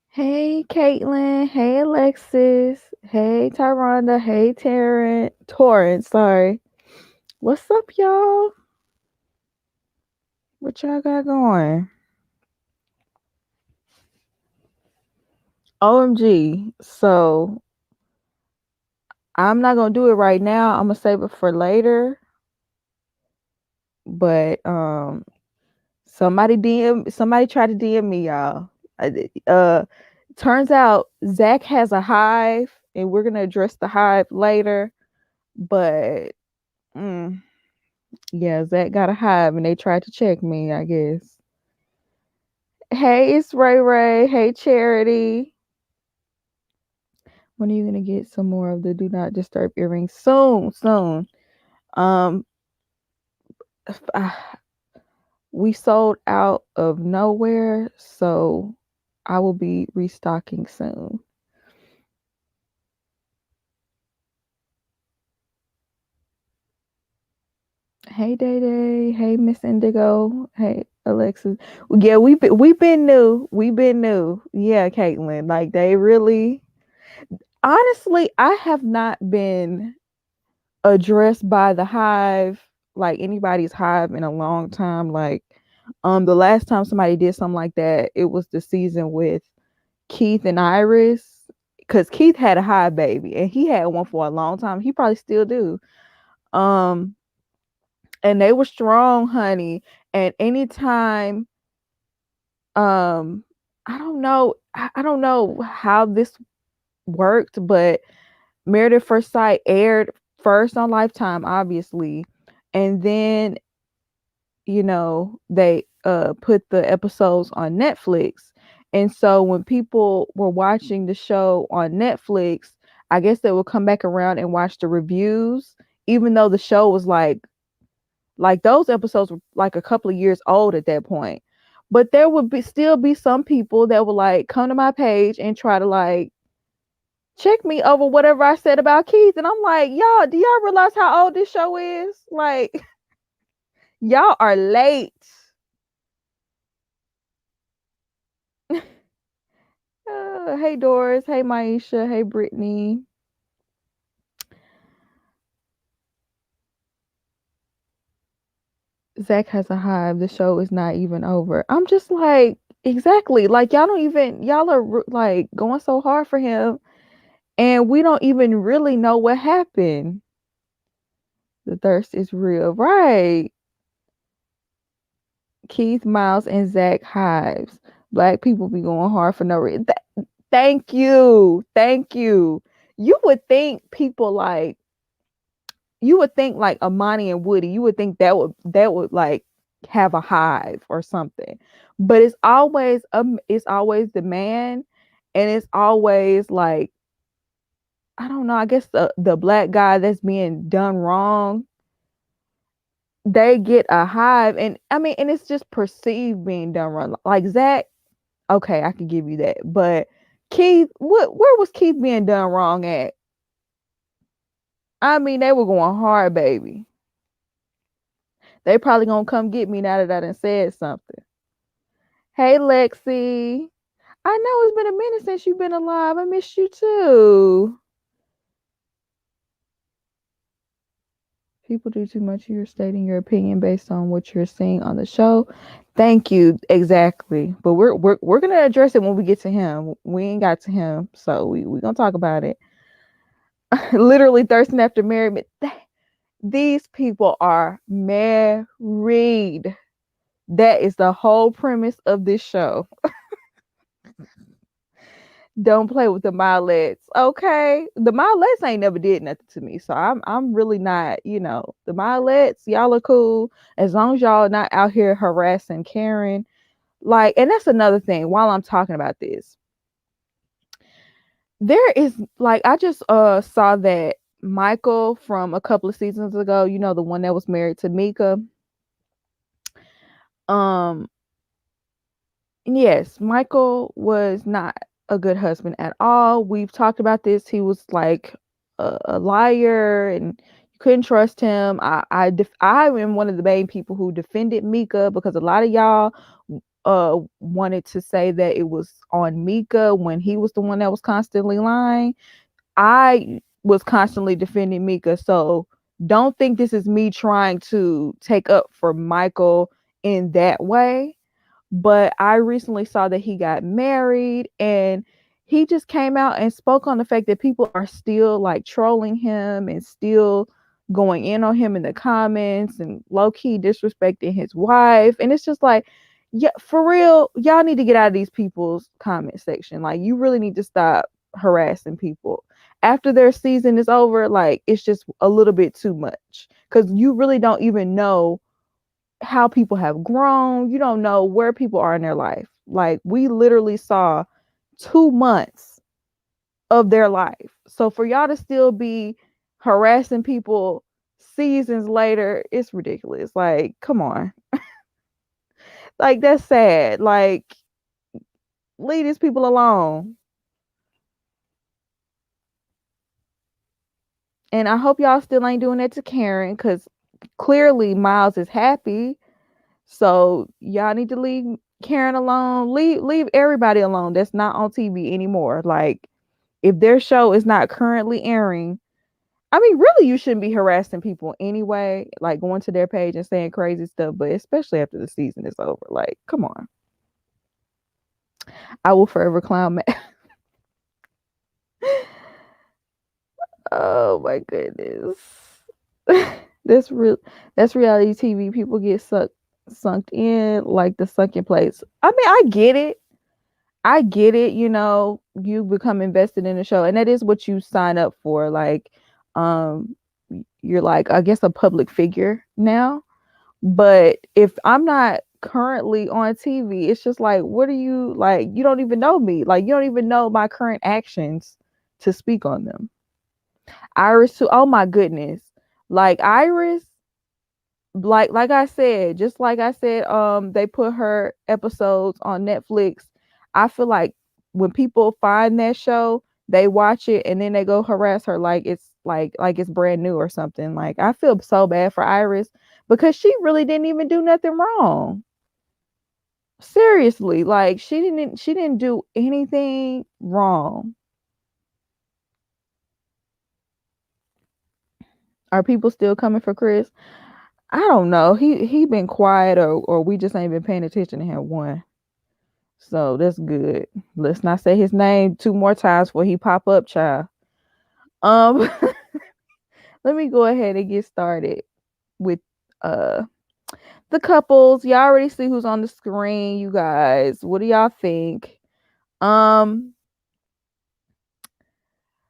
Hey, Caitlin. Hey, Alexis. Hey, Tyronda. Hey, Torrance, sorry. What's up, y'all? What y'all got going? OMG. So, I'm not going to do it right now. I'm going to save it for later. But, somebody tried to DM me, y'all. Turns out Zach has a hive, and we're going to address the hive later. But, yeah, Zach got a hive and they tried to check me, I guess. Hey, it's Ray Ray. Hey, Charity. When are you gonna get some more of the do not disturb earrings? Soon, soon. Um, we sold out of nowhere, so I will be restocking soon. Hey, Day Day. Hey, Miss Indigo. Hey, Alexis. Yeah, we've been new. We've been new. Yeah, Caitlin. Like they really. Honestly, I have not been addressed by the hive, like anybody's hive in a long time. Like, the last time somebody did something like that, it was the season with Keith and Iris. Cause Keith had a hive baby and he had one for a long time. He probably still do. Um, and they were strong, honey. And anytime, um, I don't know how this worked, but Married at First Sight aired first on Lifetime, obviously, and then they put the episodes on Netflix. And so when people were watching the show on Netflix, I guess they would come back around and watch the reviews, even though the show was like those episodes were like a couple of years old at that point. But there would still be some people that would like come to my page and try to like check me over whatever I said about Keith. And I'm like, y'all, do y'all realize how old this show is? Like, y'all are late. Hey, Doris. Hey, Maisha. Hey, Brittany. Zach has a hive. The show is not even over. I'm just like, exactly. Like, y'all are like going so hard for him. And we don't even really know what happened. The thirst is real. Right. Keith, Miles, and Zach hives. Black people be going hard for no reason. Thank you. Thank you. You would think people like Amani and Woody, you would think that would like have a hive or something. But it's always the man, and it's always like, I don't know, I guess the black guy that's being done wrong, they get a hive. And I mean, and it's just perceived being done wrong. Like Zach, okay, I can give you that. But Keith, where was Keith being done wrong at? I mean, they were going hard, baby. They probably gonna come get me now that I done said something. Hey, Lexi. I know it's been a minute since you've been alive. I missed you too. People do too much. You're stating your opinion based on what you're seeing on the show. Thank you. Exactly. But we're gonna address it when we get to him. We ain't got to him, so we gonna talk about it. Literally thirsting after married. These people are married. That is the whole premise of this show. Don't play with the Milettes. Okay. The Milettes ain't never did nothing to me. So I'm really not, the Milettes, y'all are cool. As long as y'all not out here harassing Karen. Like, and that's another thing while I'm talking about this. There is like I just saw that Michael from a couple of seasons ago, the one that was married to Mika. Um Yes, Michael was not a good husband at all. We've talked about this. He was like a liar, and you couldn't trust him. I am one of the main people who defended Mika because a lot of y'all wanted to say that it was on Mika when he was the one that was constantly lying. I was constantly defending Mika, so don't think this is me trying to take up for Michael in that way. But I recently saw that he got married, and he just came out and spoke on the fact that people are still like trolling him and still going in on him in the comments and low-key disrespecting his wife. And it's just like, yeah, for real, y'all need to get out of these people's comment section. Like, you really need to stop harassing people after their season is over. Like, it's just a little bit too much because you really don't even know how people have grown. You don't know where people are in their life. Like, we literally saw 2 months of their life. So for y'all to still be harassing people seasons later, it's ridiculous. Like, come on. Like, that's sad. Like, leave these people alone. And I hope y'all still ain't doing that to Karen, because clearly Miles is happy. So y'all need to leave Karen alone. Leave everybody alone that's not on TV anymore. Like, if their show is not currently airing, I mean, really, you shouldn't be harassing people anyway, like going to their page and saying crazy stuff, but especially after the season is over. Like, come on. I will forever clown Matt. Oh my goodness. That's real. That's reality TV. People get sunk in like the sunken place. I mean, I get it. I get it. You become invested in the show, and that is what you sign up for. Like, um, you're like, I guess, a public figure now. But if I'm not currently on TV, it's just like, what are you like? You don't even know me. Like, you don't even know my current actions to speak on them. Iris too. Oh my goodness. Like, Iris, like I said, just like I said, they put her episodes on Netflix. I feel like when people find that show, they watch it and then they go harass her like it's brand new or something. Like, I feel so bad for Iris because she really didn't even do nothing wrong. Seriously, like, she didn't do anything wrong. Are people still coming for Chris? I don't know. He been quiet, or we just ain't been paying attention to him one. So that's good. Let's not say his name 2 more times before he pop up, child. Um let me go ahead and get started with uh the couples. Y'all already see who's on the screen, you guys. What do y'all think? Um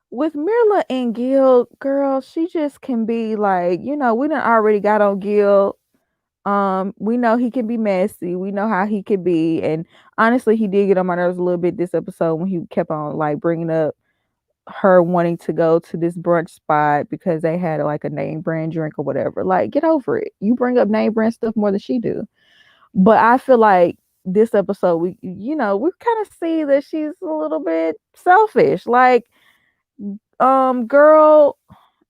with Mirla and Gil, girl, she just can be like, we done already got on Gil. We know he can be messy. We know how he can be. And honestly, he did get on my nerves a little bit this episode when he kept on like bringing up her wanting to go to this brunch spot because they had like a name brand drink or whatever. Like, get over it. You bring up name brand stuff more than she do. But I feel like this episode, we kind of see that she's a little bit selfish. Like, girl,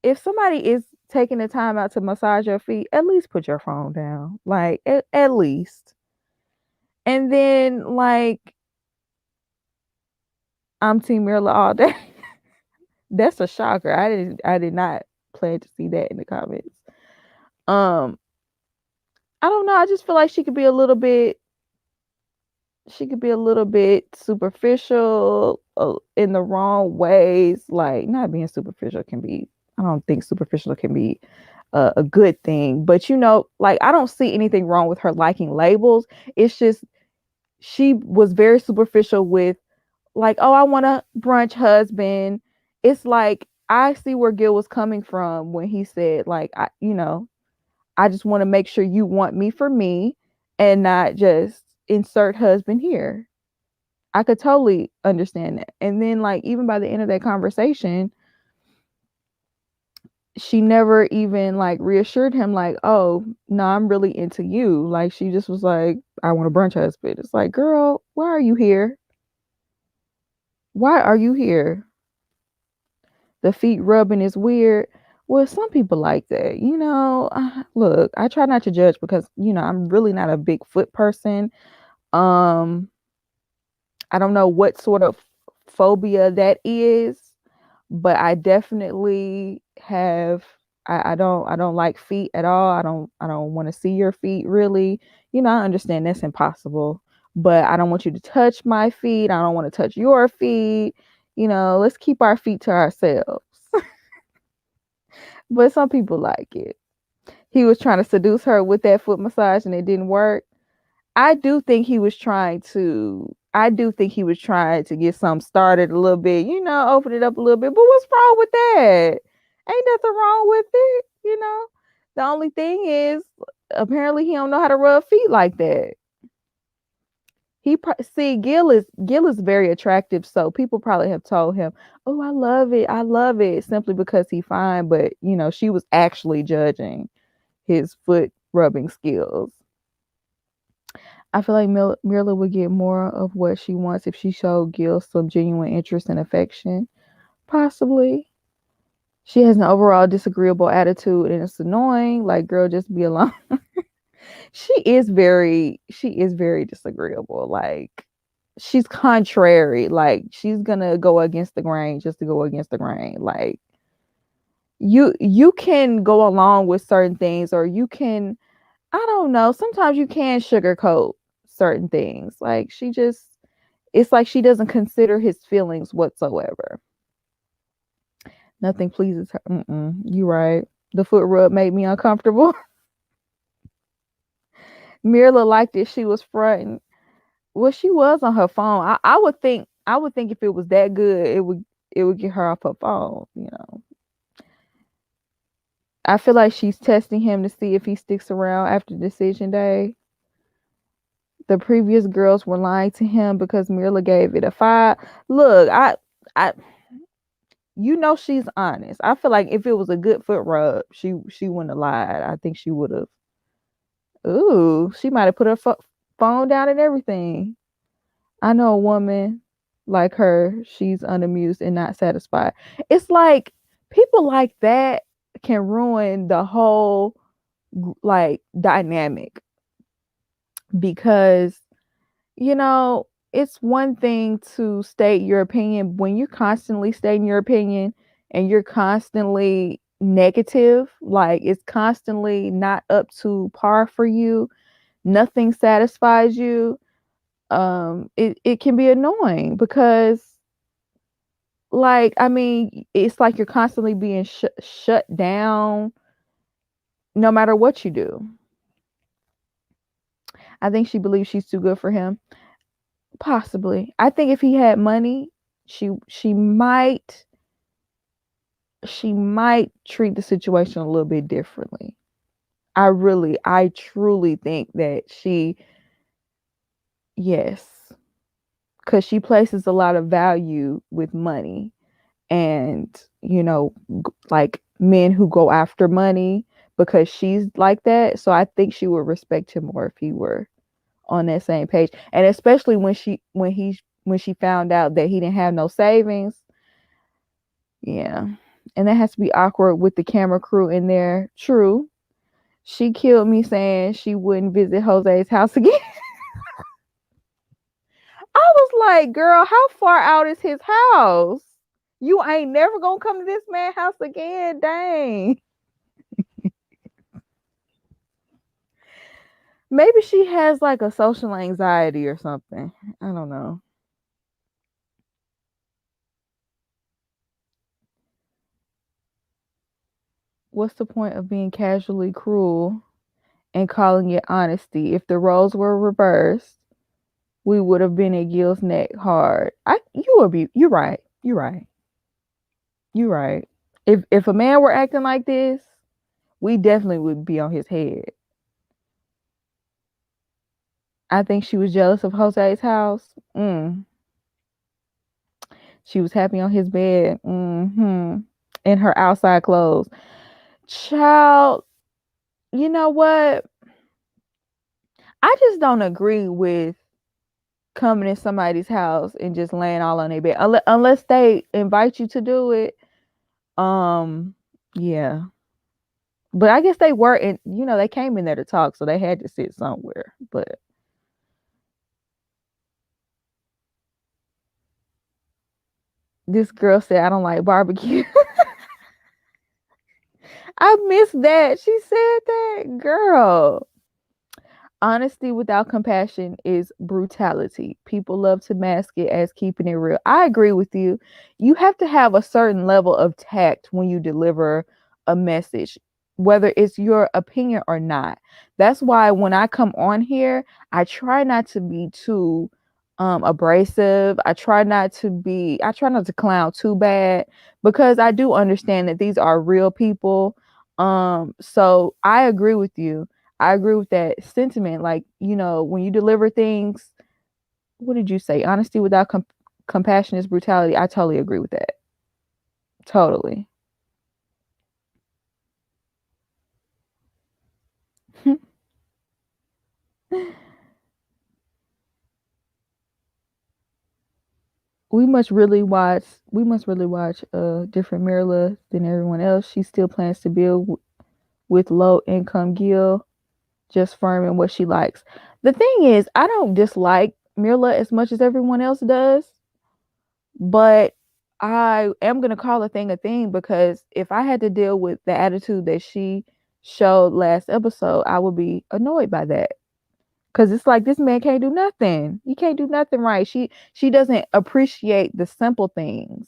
if somebody is taking the time out to massage your feet, at least put your phone down. Like, at least. And then, like, I'm Team Mirla all day. That's a shocker. I did not plan to see that in the comments. Um, I don't know. I just feel like she could be a little bit superficial in the wrong ways. Like, not being superficial can be, I don't think superficial can be a good thing. But like, I don't see anything wrong with her liking labels. It's just she was very superficial with like, oh, I want a brunch husband. It's like I see where Gil was coming from when he said, like, I just want to make sure you want me for me and not just insert husband here. I could totally understand that. And then, like, even by the end of that conversation, she never even like reassured him, like, oh, no, I'm really into you. Like, she just was like, I want a brunch husband. It's like, girl, why are you here? Why are you here? The feet rubbing is weird. Well, some people like that. Look, I try not to judge because, I'm really not a big foot person. Um, I don't know what sort of phobia that is, but I definitely have. I don't like feet at all. I don't want to see your feet really. I understand that's impossible, but I don't want you to touch my feet. I don't want to touch your feet. Let's keep our feet to ourselves. But some people like it. He was trying to seduce her with that foot massage and it didn't work. I do think he was trying to get something started a little bit, open it up a little bit. But what's wrong with that? Ain't nothing wrong with it. The only thing is apparently he don't know how to rub feet like that. See, Gil is very attractive, so people probably have told him, "Oh, I love it," simply because he's fine. But she was actually judging his foot rubbing skills. I feel like Mirla would get more of what she wants if she showed Gil some genuine interest and affection. Possibly. She has an overall disagreeable attitude and it's annoying. Like, girl, just be alone. She is very disagreeable. Like, she's contrary. Like, she's gonna go against the grain just to go against the grain. Like, you can go along with certain things, or you can, I don't know, sometimes you can sugarcoat certain things. Like, it's like she doesn't consider his feelings whatsoever. Nothing pleases her. You right. The foot rub made me uncomfortable. Mirla liked it. She was fronting. Well, she was on her phone. I would think if it was that good, it would get her off her phone. I feel like she's testing him to see if he sticks around after decision day. The previous girls were lying to him because Mirla gave it a 5. Look, I she's honest. I feel like if it was a good foot rub, she wouldn't have lied. I think she would have. Ooh, she might have put her phone down and everything. I know a woman like her. She's unamused and not satisfied. It's like people like that can ruin the whole like dynamic, because it's one thing to state your opinion. When you're constantly stating your opinion and you're constantly negative, like it's constantly not up to par for you, nothing satisfies you, it can be annoying because, like, I mean, it's like you're constantly being shut down no matter what you do. I think she believes she's too good for him. Possibly. I think if he had money, she might treat the situation a little bit differently. I truly think that yes, because she places a lot of value with money, and like men who go after money, because she's like that. So I think she would respect him more if he were on that same page, and especially when she found out that he didn't have no savings. Yeah. And that has to be awkward with the camera crew in there. True. She killed me saying she wouldn't visit Jose's house again. I was like, girl, how far out is his house? You ain't never gonna come to this man's house again. Dang. Maybe she has like a social anxiety or something. I don't know. What's the point of being casually cruel and calling it honesty? If the roles were reversed, we would have been at Gil's neck hard. You're right. You're right. You're right. If a man were acting like this, we definitely would be on his head. I think she was jealous of Jose's house. She was happy on his bed. In her outside clothes. Child, you know what? I just don't agree with coming in somebody's house and just laying all on their bed. Unless they invite you to do it. Yeah. But I guess they were in, they came in there to talk, so they had to sit somewhere. But this girl said, I don't like barbecue. I missed that. She said that. Girl. Honesty without compassion is brutality. People love to mask it as keeping it real. I agree with you. You have to have a certain level of tact when you deliver a message, whether it's your opinion or not. That's why when I come on here, I try not to be too abrasive. I try not to clown too bad, because I do understand that these are real people. So I agree with you. I agree with that sentiment. Like, when you deliver things, what did you say? Honesty without compassion is brutality. I totally agree with that. Totally. We must really watch different Mirla than everyone else. She still plans to build with low income Gil, just firm in what she likes. The thing is, I don't dislike Mirla as much as everyone else does, but I am gonna call a thing, because if I had to deal with the attitude that she showed last episode, I would be annoyed by that. Cause it's like, this man can't do nothing. He can't do nothing right. She doesn't appreciate the simple things.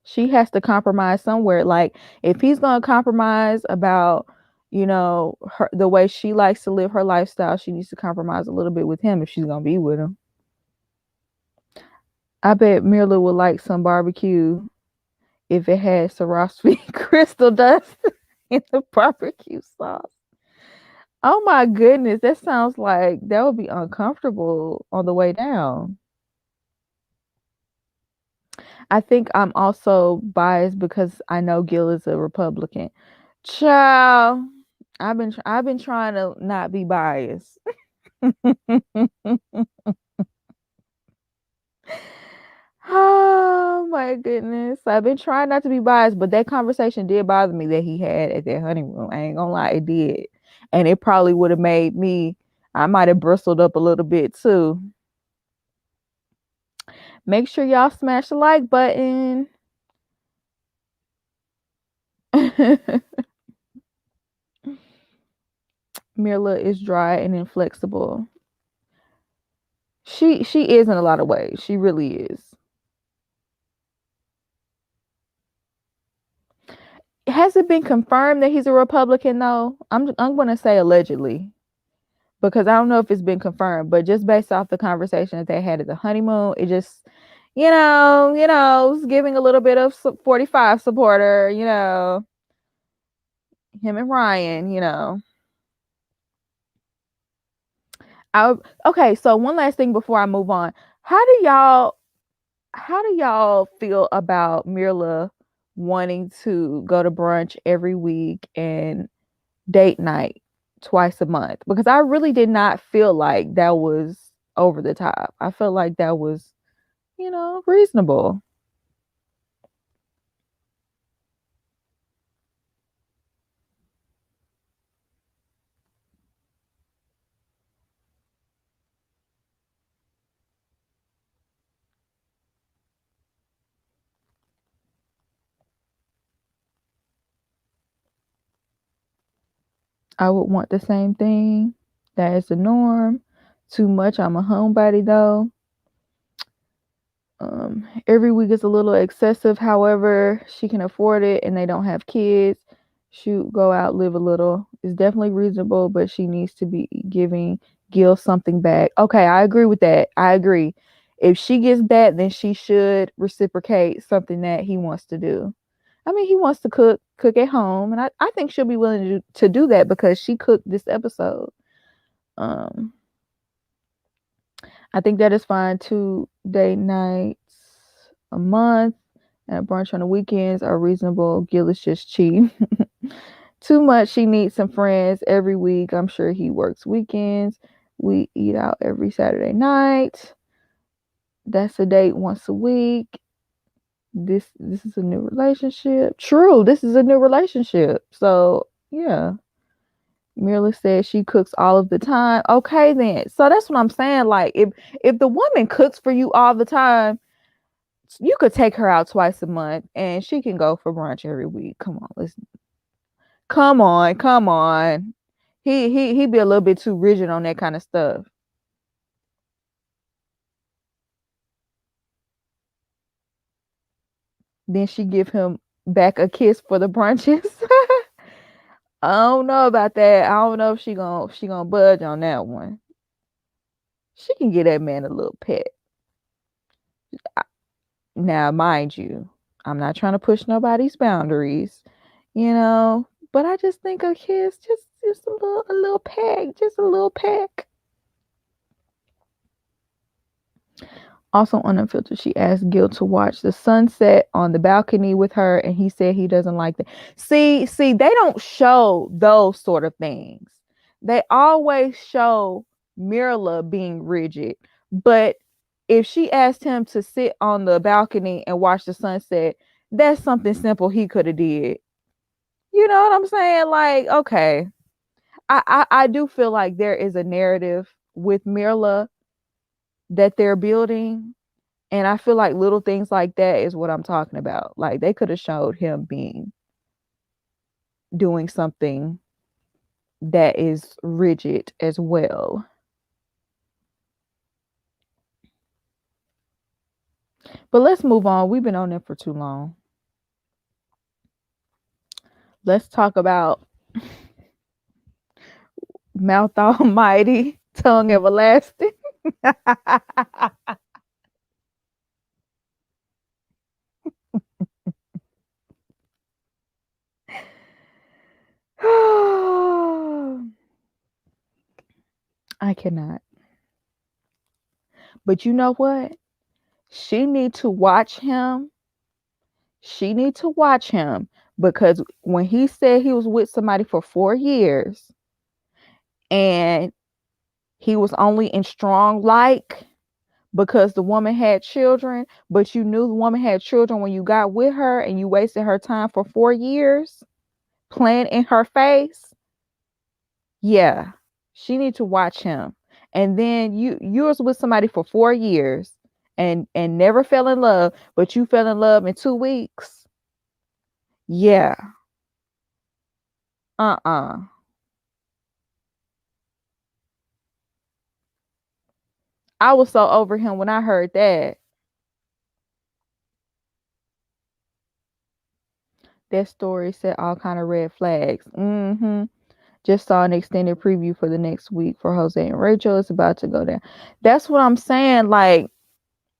She has to compromise somewhere. Like, if he's gonna compromise about, the way she likes to live her lifestyle, she needs to compromise a little bit with him if she's gonna be with him. I bet Mirla would like some barbecue if it had Swarovski crystal dust in the barbecue sauce. Oh my goodness, that sounds like that would be uncomfortable on the way down. I think I'm also biased because I know Gil is a Republican. Child, I've been trying to not be biased. Oh my goodness. I've been trying not to be biased, but that conversation did bother me that he had at that honeymoon. I ain't gonna lie, it did. And it probably would have made me, I might have bristled up a little bit too. Make sure y'all smash the like button. Mirla is dry and inflexible. She is in a lot of ways. She really is. Has it been confirmed that he's a Republican though? I'm gonna say allegedly, because I don't know if it's been confirmed, but just based off the conversation that they had at the honeymoon, it just, it's giving a little bit of 45 supporter, him and Ryan. Okay, so one last thing before I move on. How do y'all feel about Mirla wanting to go to brunch every week and date night twice a month? Because I really did not feel like that was over the top. I felt like that was, reasonable. I would want the same thing. That is the norm. Too much. I'm a homebody though. Every week is a little excessive. However, she can afford it and they don't have kids. Shoot, go out, live a little. It's definitely reasonable, but she needs to be Gil something back. Okay, I agree with that. I agree. If she gets that, then she should reciprocate something that he wants to do. I mean, he wants to cook at home, and I think she'll be willing to do that because she cooked this episode. Um, I think that is fine. 2 date nights a month and a brunch on the weekends are reasonable. Gil is just cheap. Too much. She needs some friends every week. I'm sure he works weekends. We eat out every Saturday night. That's a date once a week. This is a new relationship. True, this is a new relationship. So yeah. Mirla says she cooks all of the time. Okay then. So that's what I'm saying. Like if the woman cooks for you all the time, you could take her out twice a month and she can go for brunch every week. Come on, listen. Come on. He be a little bit too rigid on that kind of stuff. Then she give him back a kiss for the brunches. I don't know about that. I don't know if she gonna budge on that one. She can get that man a little pet. Now, mind you, I'm not trying to push nobody's boundaries, but I just think a kiss, just a little peck, just a little peck. Also on Unfiltered, she asked Gil to watch the sunset on the balcony with her, and he said he doesn't like that. See, they don't show those sort of things. They always show Mirla being rigid. But if she asked him to sit on the balcony and watch the sunset, that's something simple he could have did. You know what I'm saying? Like, okay. I do feel like there is a narrative with Mirla that they're building. And I feel like little things like that is what I'm talking about. Like they could have showed him doing something that is rigid as well. But let's move on. We've been on there for too long. Let's talk about Mouth Almighty, Tongue Everlasting. I cannot. But you know what? She need to watch him. She need to watch him because when he said he was with somebody for 4 years and he was only in strong like because the woman had children, but you knew the woman had children when you got with her and you wasted her time for 4 years playing in her face. Yeah, she need to watch him. And then you was with somebody for 4 years and never fell in love, but you fell in love in 2 weeks. Yeah. Uh-uh. I was so over him when I heard that. That story set all kind of red flags. Just saw an extended preview for the next week for Jose and Rachel. It's about to go down. That's what I'm saying. Like,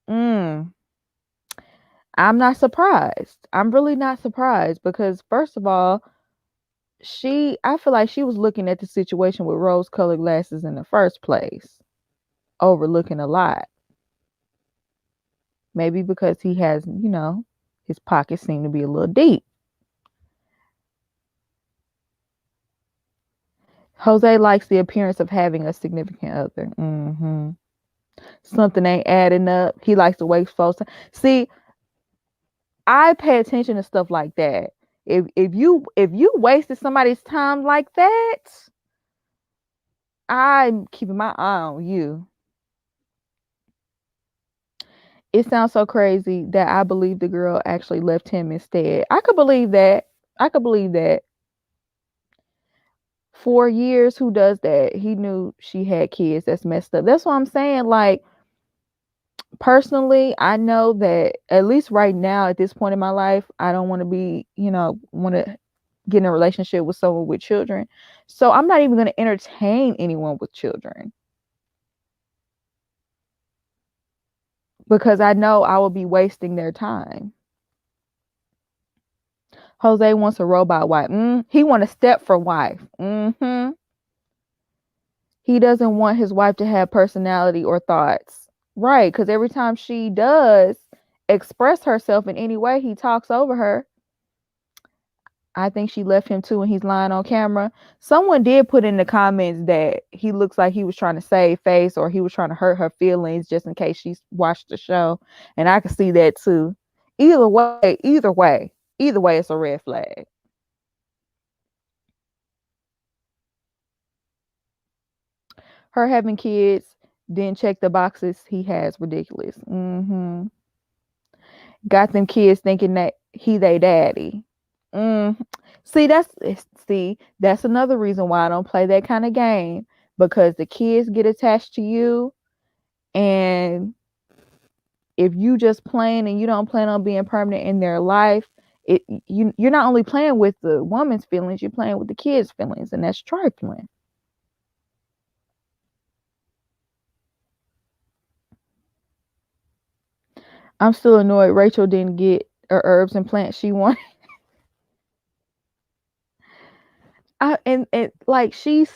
I'm not surprised. I'm really not surprised because first of all, I feel like she was looking at the situation with rose-colored glasses in the first place, overlooking a lot. Maybe because he has, his pockets seem to be a little deep. Jose likes the appearance of having a significant other. Something ain't adding up. He likes to waste folks. See, I pay attention to stuff like that. If you wasted somebody's time like that, I'm keeping my eye on you. It sounds so crazy that I believe the girl actually left him instead. I could believe that. 4 years, who does that? He knew she had kids. That's messed up. That's what I'm saying. Like, personally, I know that at least right now at this point in my life, I don't want to be, want to get in a relationship with someone with children. So I'm not even going to entertain anyone with children. because I know I will be wasting their time. Jose wants a robot wife. He want a step for wife. He doesn't want his wife to have personality or thoughts. Right, because every time she does express herself in any way, he talks over her. I think she left him too when he's lying on camera. Someone did put in the comments that he looks like he was trying to save face, or he was trying to hurt her feelings just in case she's watched the show. And I can see that too. Either way, it's a red flag. Her having kids, then check the boxes he has, ridiculous. Got them kids thinking that he they daddy. See, that's another reason why I don't play that kind of game, because the kids get attached to you, and if you just playing and you don't plan on being permanent in their life, you're not only playing with the woman's feelings, you're playing with the kids' feelings, and that's trifling. I'm still annoyed Rachel didn't get her herbs and plants she wanted. And like she's,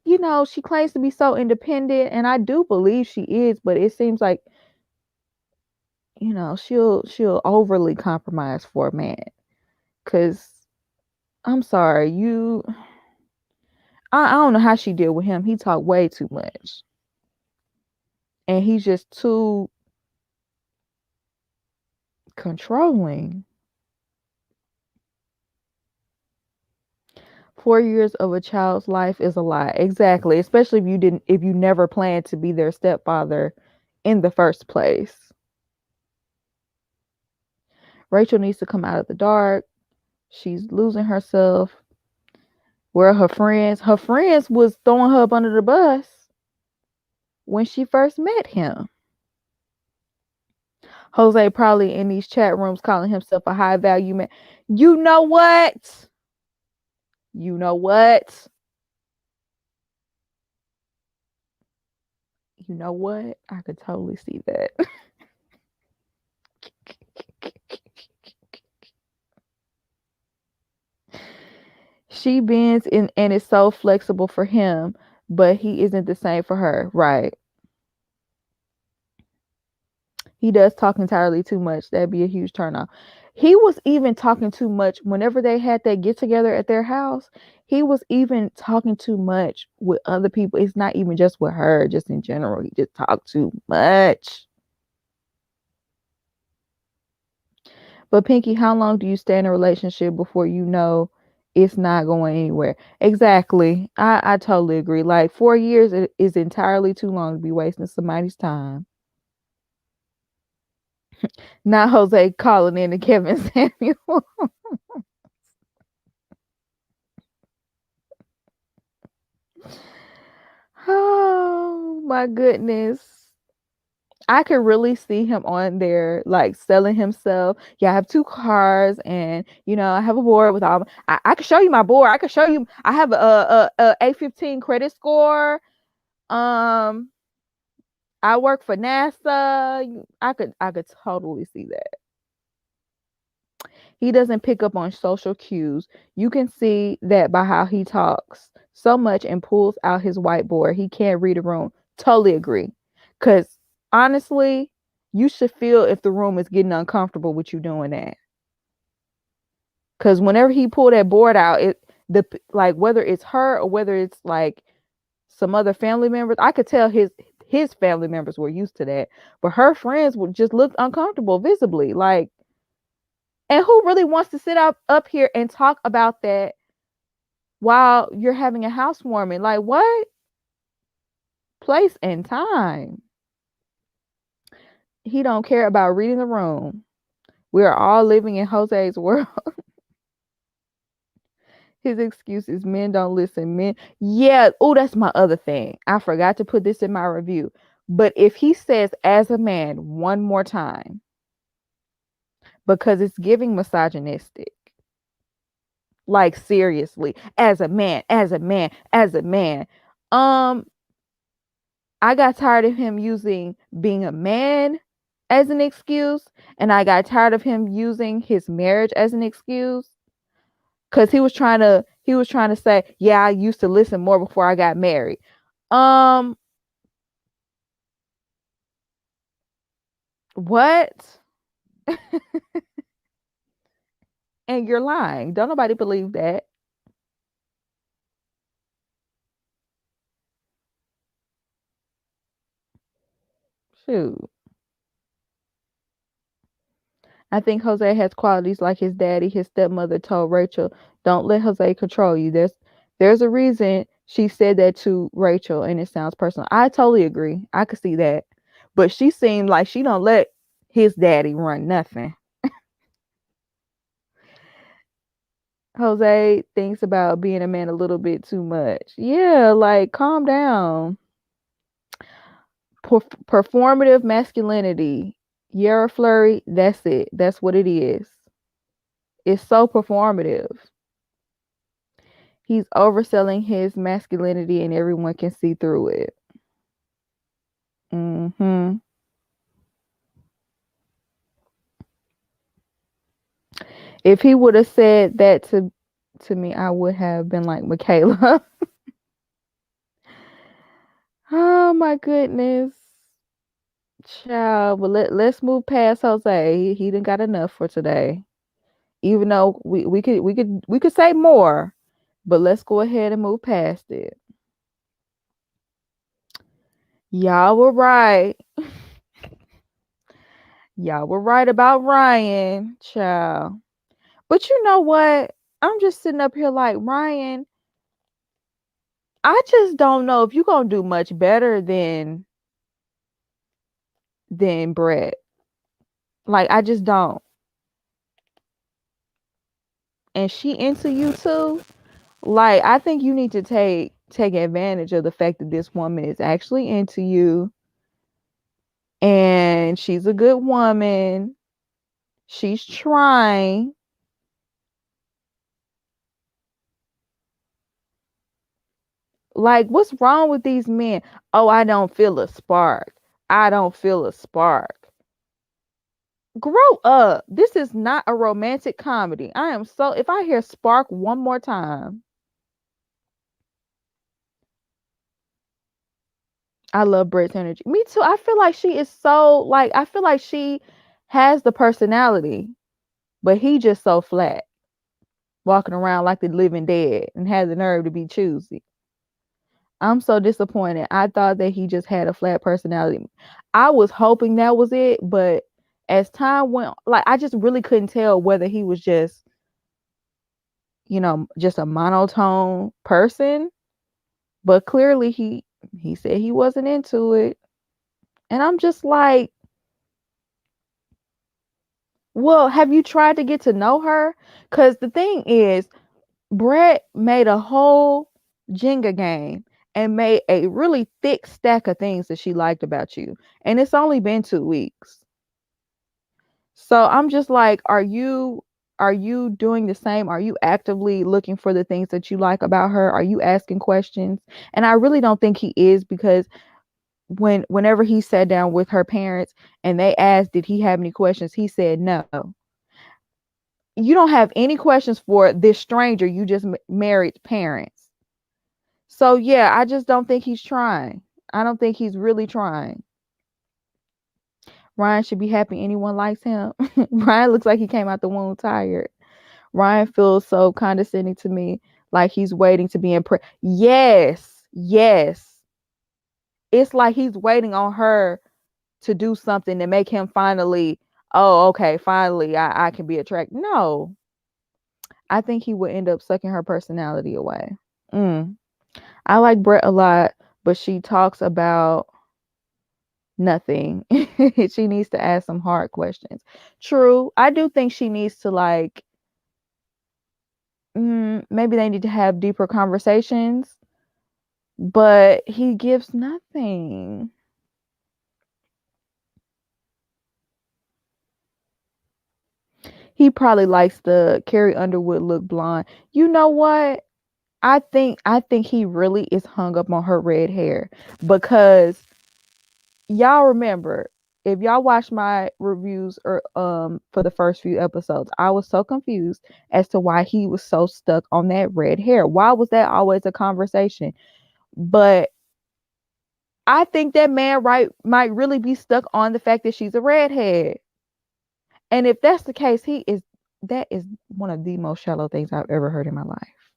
she claims to be so independent, and I do believe she is, but it seems like, she'll overly compromise for a man. Cause I'm sorry, I don't know how she deal with him. He talk way too much, and he's just too controlling. 4 years of a child's life is a lot. Exactly. Especially if you never planned to be their stepfather in the first place. Rachel needs to come out of the dark. She's losing herself. Where her friends was throwing her up under the bus when she first met him. Jose probably in these chat rooms calling himself a high value man. You know what? You know what? You know what? I could totally see that. She bends and is so flexible for him, but he isn't the same for her. Right. He does talk entirely too much. That'd be a huge turnoff. He was even talking too much whenever they had that get together at their house. He was even talking too much with other people. It's not even just with her, just in general. He just talked too much. But Pinky, how long do you stay in a relationship before you know it's not going anywhere? Exactly. I totally agree. Like 4 years is entirely too long to be wasting somebody's time. Not Jose calling in to Kevin Samuel. Oh my goodness. I could really see him on there, like selling himself. Yeah, I have 2 cars, and I have a board with all. I could show you my board. I could show you. I have a 815 credit score. I work for NASA. I could totally see that. He doesn't pick up on social cues. You can see that by how he talks so much and pulls out his whiteboard. He can't read a room. Totally agree. Because honestly, you should feel if the room is getting uncomfortable with you doing that. Because whenever he pulled that board out, like whether it's her or whether it's like some other family members, I could tell his family members were used to that, but her friends would just look uncomfortable visibly. Like, and who really wants to sit up here and talk about that while you're having a housewarming? Like, what? Place and time. He don't care about reading the room. We are all living in Jose's world. His excuse is men don't listen. Men, yeah. Oh, that's my other thing. I forgot to put this in my review. But if he says as a man one more time, because it's giving misogynistic. Like seriously, as a man. I got tired of him using being a man as an excuse, and I got tired of him using his marriage as an excuse. Cause he was trying to say, yeah, I used to listen more before I got married. Um, what? And you're lying. Don't nobody believe that. Shoot. I think Jose has qualities like his daddy. His stepmother told Rachel, "Don't let Jose control you." There's a reason she said that to Rachel, and it sounds personal. I totally agree. I could see that, but she seemed like she don't let his daddy run nothing. Jose thinks about being a man a little bit too much. Yeah, like calm down. Performative masculinity. Yara Flurry, that's it. That's what it is. It's so performative. He's overselling his masculinity and everyone can see through it. Hmm. If he would have said that to me, I would have been like, Michaela. Oh my goodness. Child, but let's move past Jose. He didn't got enough for today. Even though we could say more, but let's go ahead and move past it. Y'all were right. Y'all were right about Ryan, child. But you know what? I'm just sitting up here like, Ryan, I just don't know if you're gonna do much better than Brett. Like I just don't. And she into you too. Like I think you need to take advantage of the fact that this woman is actually into you and she's a good woman. She's trying. Like, what's wrong with these men? Oh, I don't feel a spark. I don't feel a spark. Grow up. This is not a romantic comedy. I am so, if I hear spark one more time, I love Brett's energy. Me too. I feel like she is so, like, I feel like she has the personality, but he just so flat, walking around like the living dead and has the nerve to be choosy. I'm so disappointed. I thought that he just had a flat personality. I was hoping that was it, but as time went, like I just really couldn't tell whether he was just, just a monotone person, but clearly he said he wasn't into it. And I'm just like, well, have you tried to get to know her? Cuz the thing is, Brett made a whole Jenga game and made a really thick stack of things that she liked about you. And it's only been 2 weeks. So I'm just like, are you doing the same? Are you actively looking for the things that you like about her? Are you asking questions? And I really don't think he is because whenever he sat down with her parents and they asked did he have any questions, he said no. You don't have any questions for this stranger you just married parents. So yeah, I just don't think he's trying. I don't think he's really trying. Ryan should be happy anyone likes him. Ryan looks like he came out the womb tired. Ryan feels so condescending to me, like he's waiting to be impressed. Yes, yes. It's like he's waiting on her to do something to make him finally, oh, okay, finally I can be attracted. No, I think he would end up sucking her personality away. Mm. I like Brett a lot, but she talks about nothing. She needs to ask some hard questions. True. I do think she needs to like maybe they need to have deeper conversations, but he gives nothing. He probably likes the Carrie Underwood look blonde. You know what? I think he really is hung up on her red hair because y'all remember if y'all watch my reviews or for the first few episodes, I was so confused as to why he was so stuck on that red hair. Why was that always a conversation? But I think that man might really be stuck on the fact that she's a redhead. And if that's the case, that is one of the most shallow things I've ever heard in my life.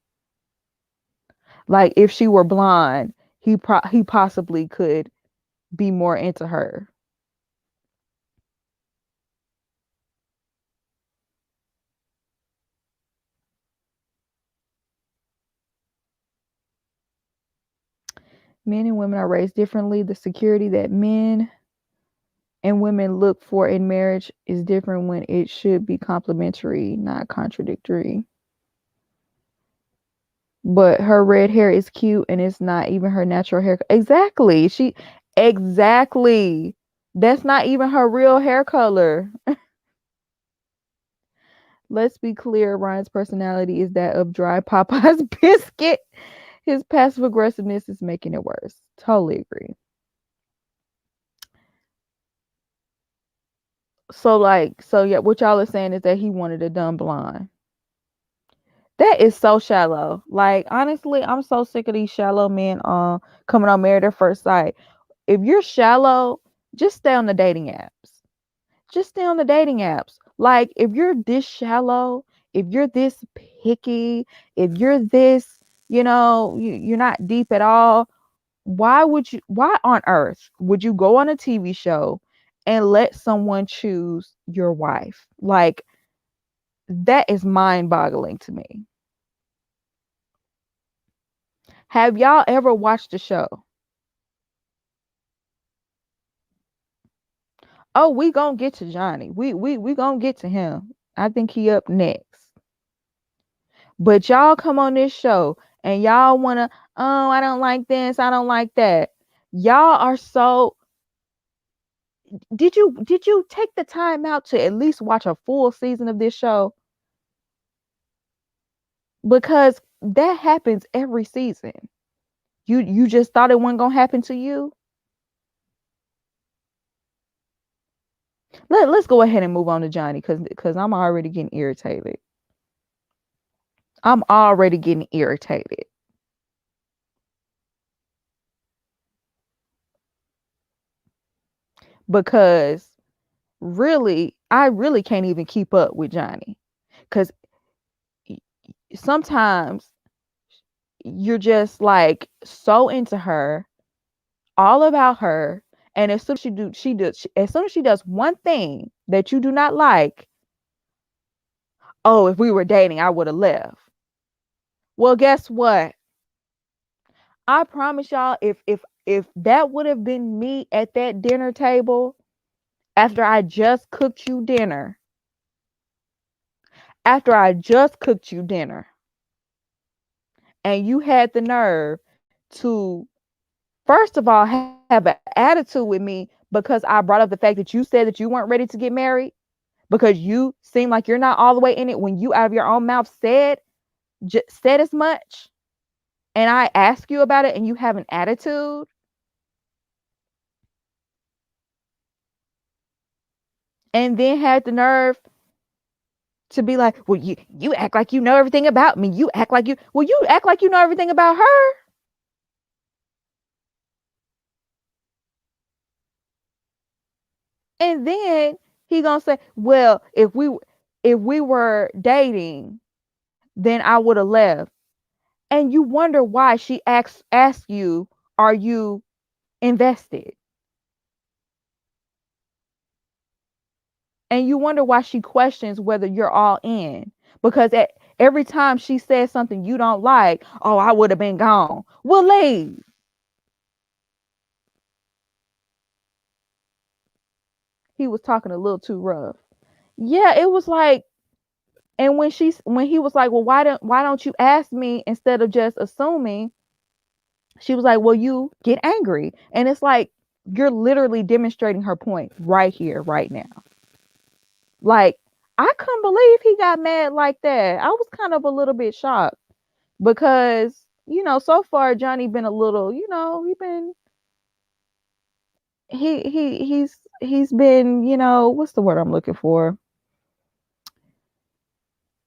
Like if she were blonde, he possibly could be more into her. Men and women are raised differently. The security that men and women look for in marriage is different when it should be complementary, not contradictory. But her red hair is cute and it's not even her natural hair. Exactly. That's not even her real hair color. Let's be clear, Ryan's personality is that of dry Popeye's biscuit. His passive aggressiveness is making it worse. Totally agree. So yeah, what y'all are saying is that he wanted a dumb blonde. That is so shallow. Like, honestly, I'm so sick of these shallow men coming on Married at First Sight. If you're shallow, just stay on the dating apps. Just stay on the dating apps. Like, if you're this shallow, if you're this picky, if you're this, you're not deep at all, why on earth would you go on a TV show and let someone choose your wife? Like, that is mind-boggling to me. Have y'all ever watched the show? Oh, we gonna get to Johnny. We gonna get to him. I think he up next. But y'all come on this show and y'all wanna, oh, I don't like this, I don't like that. Y'all are so. Did you take the time out to at least watch a full season of this show? Because that happens every season. You just thought it wasn't gonna happen to you? Let's go ahead and move on to Johnny because I'm already getting irritated. I'm already getting irritated. Because really, I really can't even keep up with Johnny. Because sometimes you're just like so into her, all about her, and as soon as as soon as she does one thing that you do not like, oh, if we were dating, I would have left. Well, guess what? I promise y'all, if that would have been me at that dinner table after I just cooked you dinner, and you had the nerve to, first of all, have an attitude with me because I brought up the fact that you said that you weren't ready to get married, because you seem like you're not all the way in it when you out of your own mouth said as much, and I ask you about it and you have an attitude. And then had the nerve to be like, well, you act like you know everything about me. You act like you know everything about her. And then he gonna say, well, if we were dating, then I would have left. And you wonder why she asks you, are you invested? And you wonder why she questions whether you're all in. Because every time she says something you don't like, oh, I would have been gone. Well, leave. He was talking a little too rough. Yeah, it was like, and when he was like, well, why don't you ask me instead of just assuming? She was like, well, you get angry. And it's like, you're literally demonstrating her point right here, right now. Like, I couldn't believe he got mad like that. I was kind of a little bit shocked because, so far Johnny been a little, he been he's been, what's the word I'm looking for?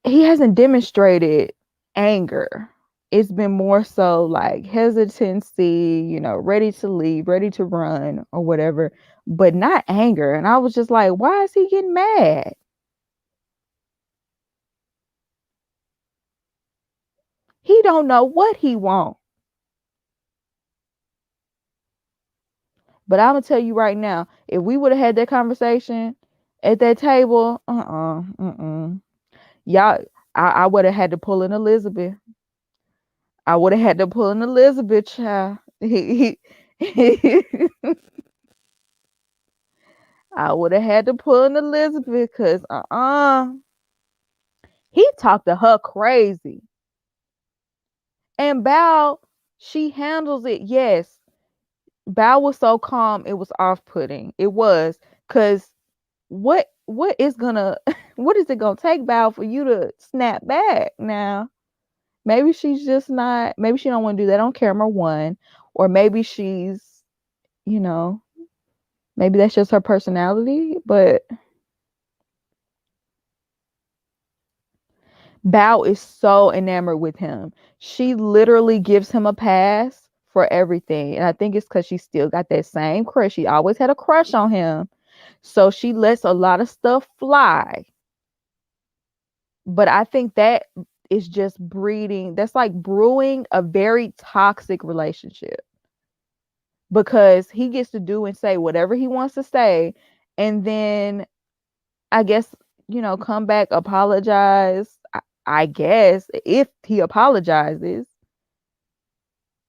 He hasn't demonstrated anger. It's been more so like hesitancy, ready to leave, ready to run or whatever, but not anger. And I was just like, why is he getting mad? He don't know what he wants. But I'm gonna tell you right now, if we would have had that conversation at that table, y'all, I would have had to pull in Elizabeth. I would have had to pull in Elizabeth, child. I would have had to pull in Elizabeth because he talked to her crazy. And Bao, she handles it. Yes, Bao was so calm, it was off-putting. It was because what is gonna what is it gonna take, Bao, for you to snap back now? Maybe she's just not. Maybe she don't want to do that on camera, one, or maybe she's, you know, maybe that's just her personality. But Bao is so enamored with him. She literally gives him a pass for everything. And I think it's because she still got that same crush. She always had a crush on him. So she lets a lot of stuff fly. But I think that is just breeding, that's like brewing a very toxic relationship because he gets to do and say whatever he wants to say. And then I guess, come back, apologize. I guess if he apologizes,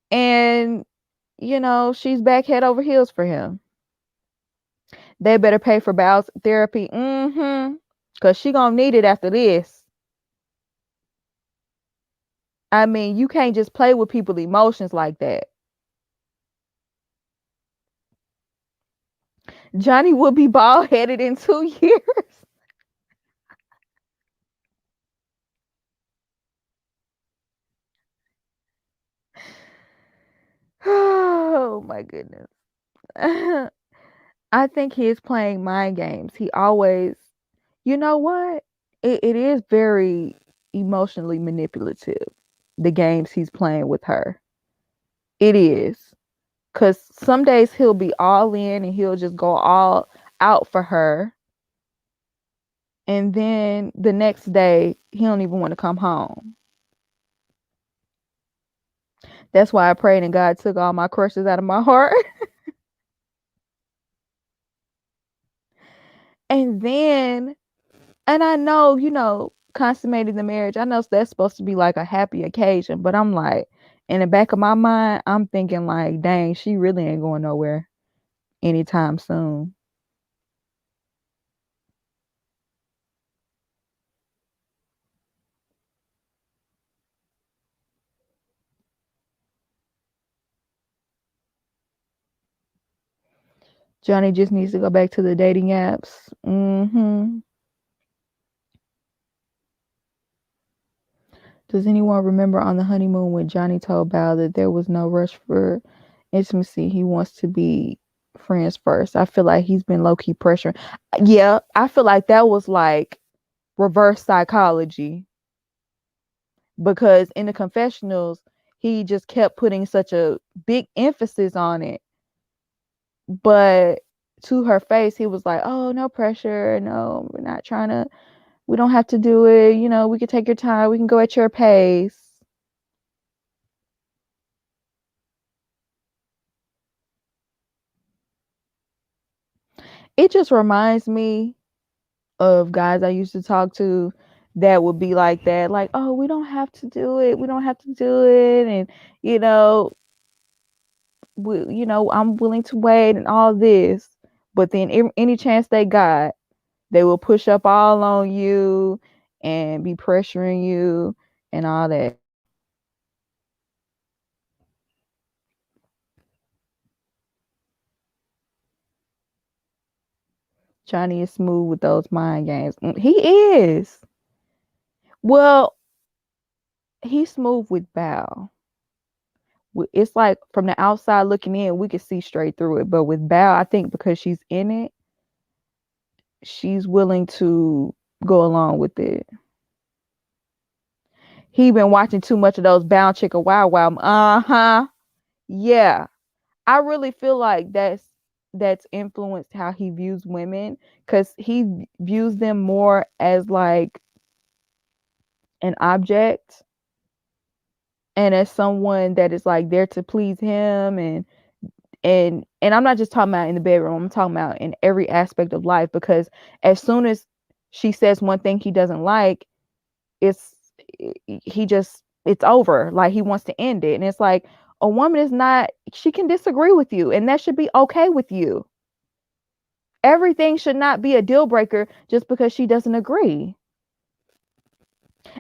and she's back head over heels for him. They better pay for Bao's therapy, because she gonna need it after this. I mean, you can't just play with people's emotions like that. Johnny will be bald headed in 2 years. Oh my goodness. I think he is playing mind games. He always, you know what? It is very emotionally manipulative, the games he's playing with her. It is. Because some days he'll be all in and he'll just go all out for her. And then the next day, he don't even want to come home. That's why I prayed and God took all my crushes out of my heart. And then, and I know, consummating the marriage, I know that's supposed to be like a happy occasion, but I'm like, in the back of my mind, I'm thinking like, dang, she really ain't going nowhere anytime soon. Johnny just needs to go back to the dating apps. Does anyone remember on the honeymoon when Johnny told Bao that there was no rush for intimacy? He wants to be friends first. I feel like he's been low key pressuring. Yeah, I feel like that was like reverse psychology because in the confessionals, he just kept putting such a big emphasis on it. But to her face, he was like, oh, no pressure. No, we're not trying to, we don't have to do it. We can take your time. We can go at your pace. It just reminds me of guys I used to talk to that would be like that, like, oh, we don't have to do it. We don't have to do it. And, I'm willing to wait and all this. But then any chance they got, they will push up all on you and be pressuring you and all that. Johnny is smooth with those mind games. He is. Well, he's smooth with Bao. it's like from the outside looking in, we can see straight through it. But with Bao, I think because she's in it, she's willing to go along with it. He been watching too much of those Bound Chicka Wow Wow. Uh-huh. Yeah. I really feel like that's influenced how he views women, because he views them more as like an object, and as someone that is like there to please him, and I'm not just talking about in the bedroom, I'm talking about in every aspect of life, because as soon as she says one thing he doesn't like, it's he just it's over. Like he wants to end it. And it's like, a woman is not, she can disagree with you, and that should be okay with you. Everything should not be a deal breaker just because she doesn't agree.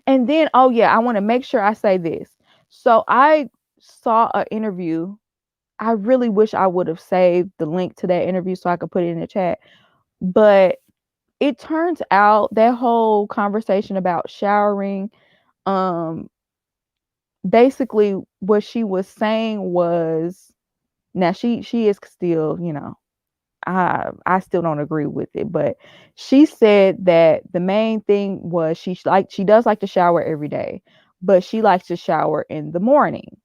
And then, oh yeah, I want to make sure I say this. So I saw an interview. I really wish I would have saved the link to that interview so I could put it in the chat. But it turns out that whole conversation about showering, um, basically what she was saying was, now she is still, I still don't agree with it, but she said that the main thing was she does like to shower every day, but she likes to shower in the morning,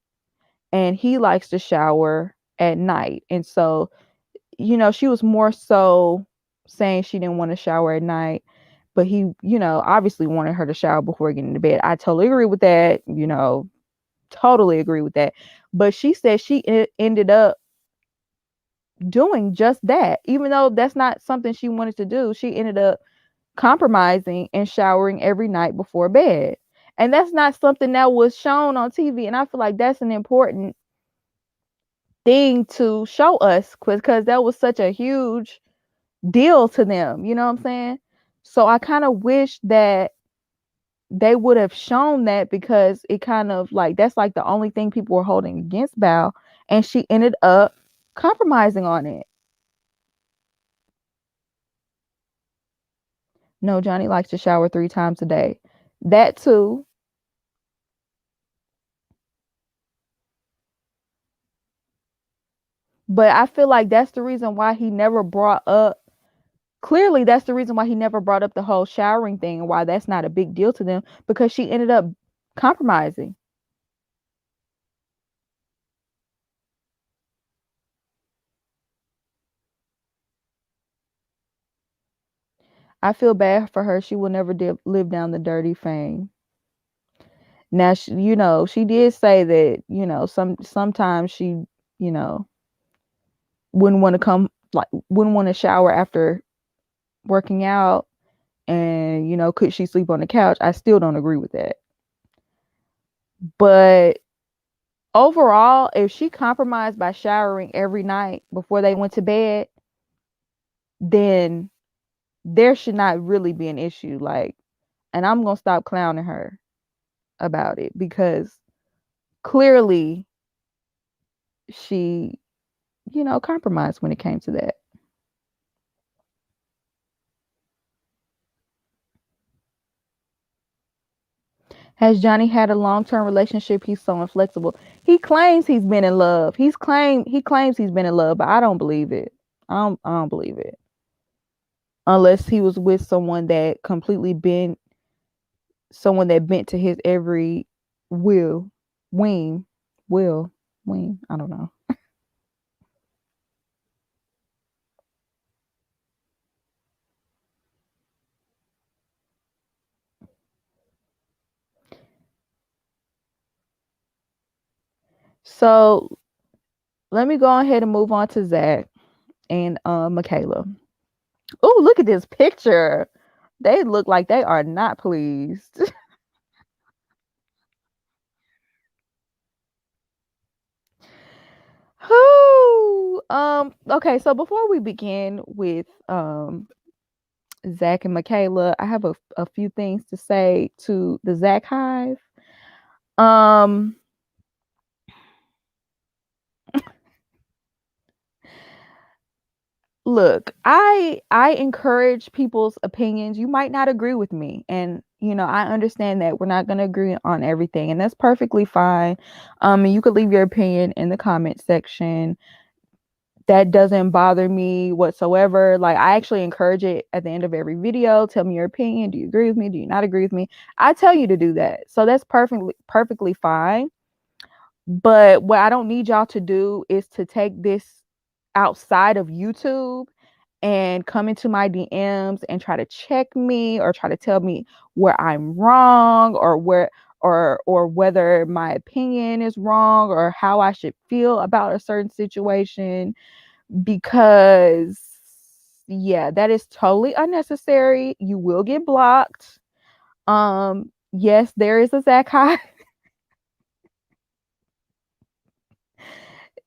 and he likes to shower at night. And so, she was more so saying she didn't want to shower at night, but he, obviously wanted her to shower before getting to bed. I totally agree with that, totally agree with that. But she said she ended up doing just that. Even though that's not something she wanted to do, she ended up compromising and showering every night before bed. And that's not something that was shown on TV. And I feel like that's an important thing to show us, because that was such a huge deal to them. You know what I'm saying? So I kind of wish that they would have shown that, because it kind of like, that's like the only thing people were holding against Bao, and she ended up compromising on it. No, Johnny likes to shower 3 times a day. That too. But I feel like that's the reason why he never brought up, clearly that's the reason why he never brought up the whole showering thing, and why that's not a big deal to them, because she ended up compromising. I feel bad for her. She will never live down the dirty fame. Now, she did say that, sometimes she, you know, wouldn't want to wouldn't want to shower after working out, and, could she sleep on the couch? I still don't agree with that. But overall, if she compromised by showering every night before they went to bed, then there should not really be an issue. Like, and I'm going to stop clowning her about it, because clearly she, compromised when it came to that. Has Johnny had a long-term relationship? He's so inflexible. He claims he's been in love. He claims he's been in love, but I don't believe it. I don't believe it. Unless he was with someone that completely bent, someone that bent to his every will, wing, will, wing. I don't know. So let me go ahead and move on to Zach and Michaela. Oh, look at this picture. They look like they are not pleased. Who? Okay, so before we begin with Zach and Michaela, I have a few things to say to the Zach Hive. Um, Look, I encourage people's opinions. You might not agree with me, and I understand that we're not going to agree on everything, and that's perfectly fine. And you could leave your opinion in the comment section. That doesn't bother me whatsoever. Like, I actually encourage it at the end of every video. Tell me your opinion. Do you agree with me? Do you not agree with me? I tell you to do that. So that's perfectly fine. But what I don't need y'all to do is to take this outside of YouTube and come into my DMs and try to check me or try to tell me where I'm wrong or whether my opinion is wrong or how I should feel about a certain situation, because yeah, that is totally unnecessary. You will get blocked. Yes, there is a Zach High.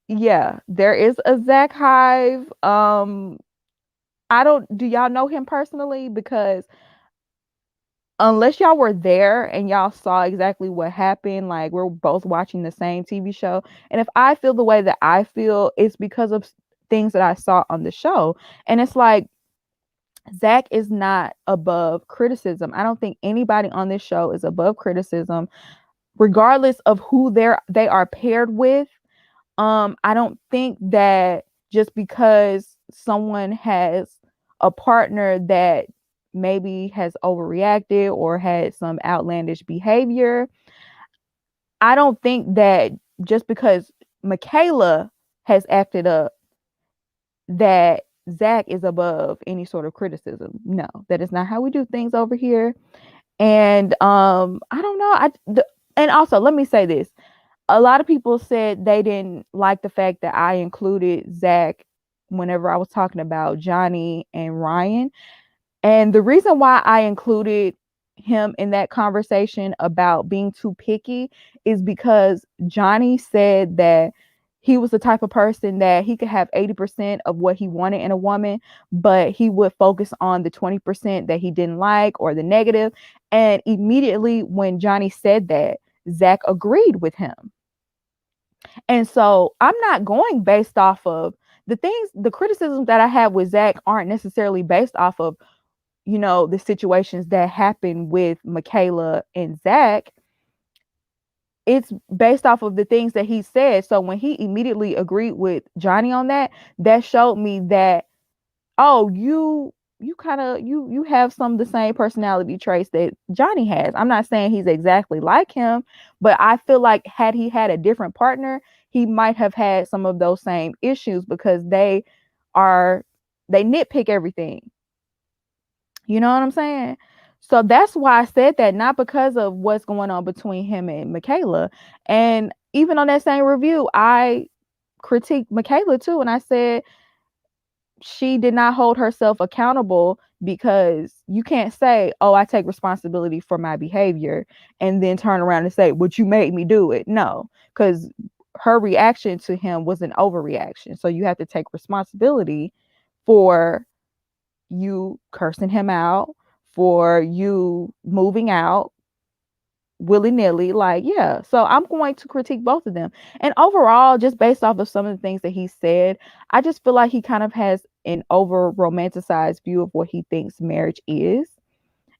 Yeah, there is a Zach Hive. I don't, do y'all know him personally? Because unless y'all were there and y'all saw exactly what happened, like we're both watching the same TV show. And if I feel the way that I feel, it's because of things that I saw on the show. And it's like, Zach is not above criticism. I don't think anybody on this show is above criticism, regardless of who they are paired with. I don't think that just because someone has a partner that maybe has overreacted or had some outlandish behavior, I don't think that just because Michaela has acted up, that Zach is above any sort of criticism. No, that is not how we do things over here. And I don't know. And also, let me say this. A lot of people said they didn't like the fact that I included Zach whenever I was talking about Johnny and Ryan. And the reason why I included him in that conversation about being too picky is because Johnny said that he was the type of person that he could have 80% of what he wanted in a woman, but he would focus on the 20% that he didn't like or the negative. And immediately when Johnny said that, Zach agreed with him. And so I'm not going based off of the criticisms that I have with Zach aren't necessarily based off of, the situations that happen with Michaela and Zach. It's based off of the things that he said. So when he immediately agreed with Johnny on that, that showed me that, oh, you kind of you have some of the same personality traits that Johnny has. I'm not saying he's exactly like him, but I feel like had he had a different partner, he might have had some of those same issues because they nitpick everything. You know what I'm saying? So that's why I said that, not because of what's going on between him and Michaela. And even on that same review, I critiqued Michaela too, and I said she did not hold herself accountable, because you can't say, oh, I take responsibility for my behavior and then turn around and say, but you made me do it. No, because her reaction to him was an overreaction. So you have to take responsibility for you cursing him out, for you moving out willy-nilly. Like, yeah, so I'm going to critique both of them. And overall, just based off of some of the things that he said, I just feel like he kind of has an over romanticized view of what he thinks marriage is.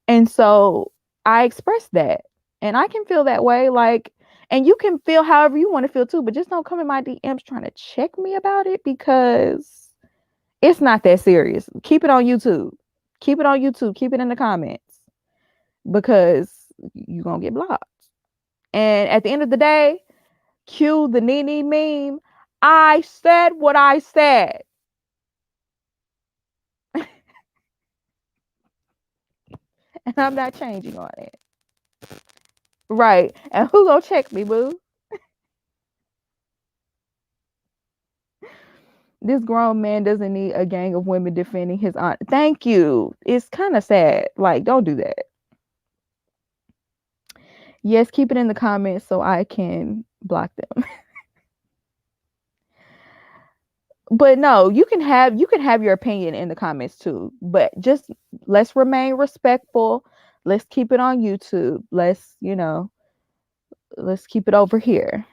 And so I expressed that, and I can feel that way. Like, and you can feel however you want to feel too, but just don't come in my DMs trying to check me about it, because it's not that serious. Keep it on YouTube. Keep it on YouTube. Keep it in the comments, because you're going to get blocked. And at the end of the day, cue the Nene meme. I said what I said. And I'm not changing on it. Right. And who gonna check me, boo? This grown man doesn't need a gang of women defending his aunt. Thank you. It's kind of sad. Like, don't do that. Yes, keep it in the comments so I can block them. But no, you can have your opinion in the comments too. But just let's remain respectful. Let's keep it on YouTube. Let's keep it over here.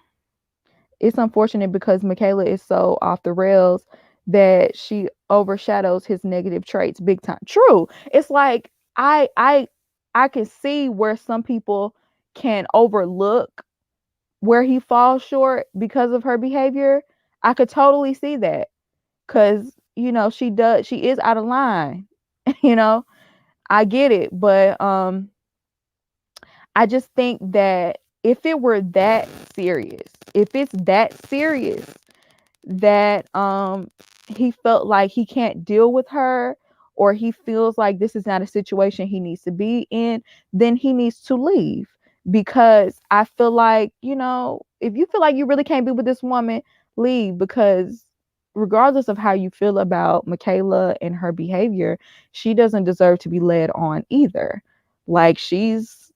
It's unfortunate because Michaela is so off the rails that she overshadows his negative traits big time. True. It's like I can see where some people can overlook where he falls short because of her behavior. I could totally see that. Cause, she is out of line. you know, I get it. But I just think that if it were that serious, if it's that serious that he felt like he can't deal with her, or he feels like this is not a situation he needs to be in, then he needs to leave. Because I feel like, if you feel like you really can't be with this woman, leave. Because regardless of how you feel about Michaela and her behavior, she doesn't deserve to be led on either. Like, she's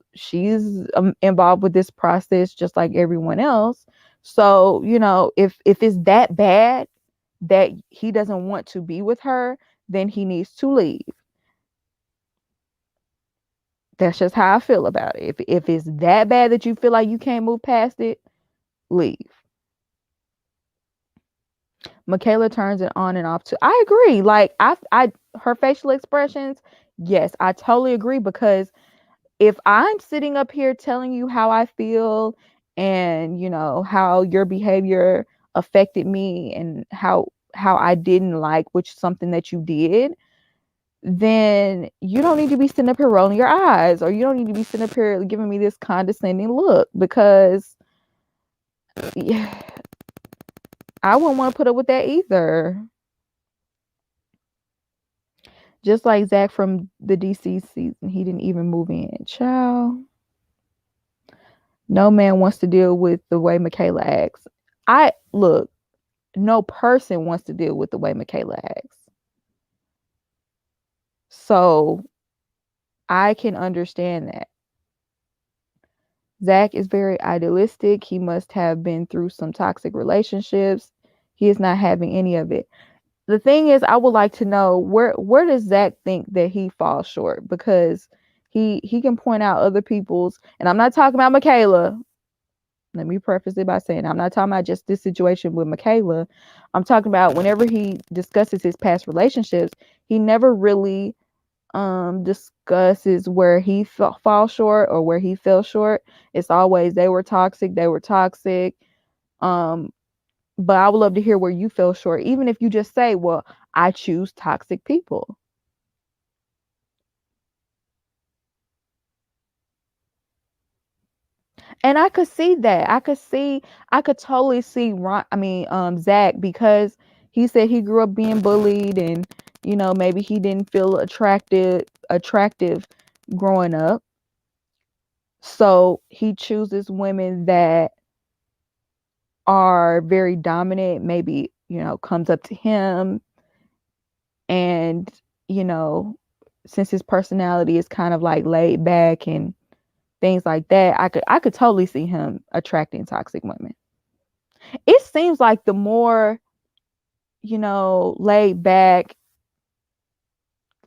involved with this process just like everyone else. So, if it's that bad that he doesn't want to be with her, then he needs to leave. That's just how I feel about it. If it's that bad that you feel like you can't move past it, leave. Michaela turns it on and off too. I agree. Like, her facial expressions, yes, I totally agree. Because if I'm sitting up here telling you how I feel, and how your behavior affected me, and how I didn't like which something that you did, then you don't need to be sitting up here rolling your eyes, or you don't need to be sitting up here giving me this condescending look. Because yeah, I wouldn't want to put up with that either. Just like Zach from the DC season, he didn't even move in. Child. No man wants to deal with the way Michaela acts. No person wants to deal with the way Michaela acts. So I can understand that. Zach is very idealistic. He must have been through some toxic relationships. He is not having any of it. The thing is, I would like to know, where does Zach think that he falls short? Because he can point out other people's, and I'm not talking about Michaela. Let me preface it by saying I'm not talking about just this situation with Michaela. I'm talking about whenever he discusses his past relationships, he never really discusses where he falls short or where he fell short. It's always they were toxic. But I would love to hear where you fell short, even if you just say, well, I choose toxic people. And I could see that. I could totally see Zach, because he said he grew up being bullied, and maybe he didn't feel attractive growing up. So he chooses women that are very dominant, maybe, comes up to him, and, since his personality is kind of like laid back and things like that, I could totally see him attracting toxic women. It seems like the more, laid back,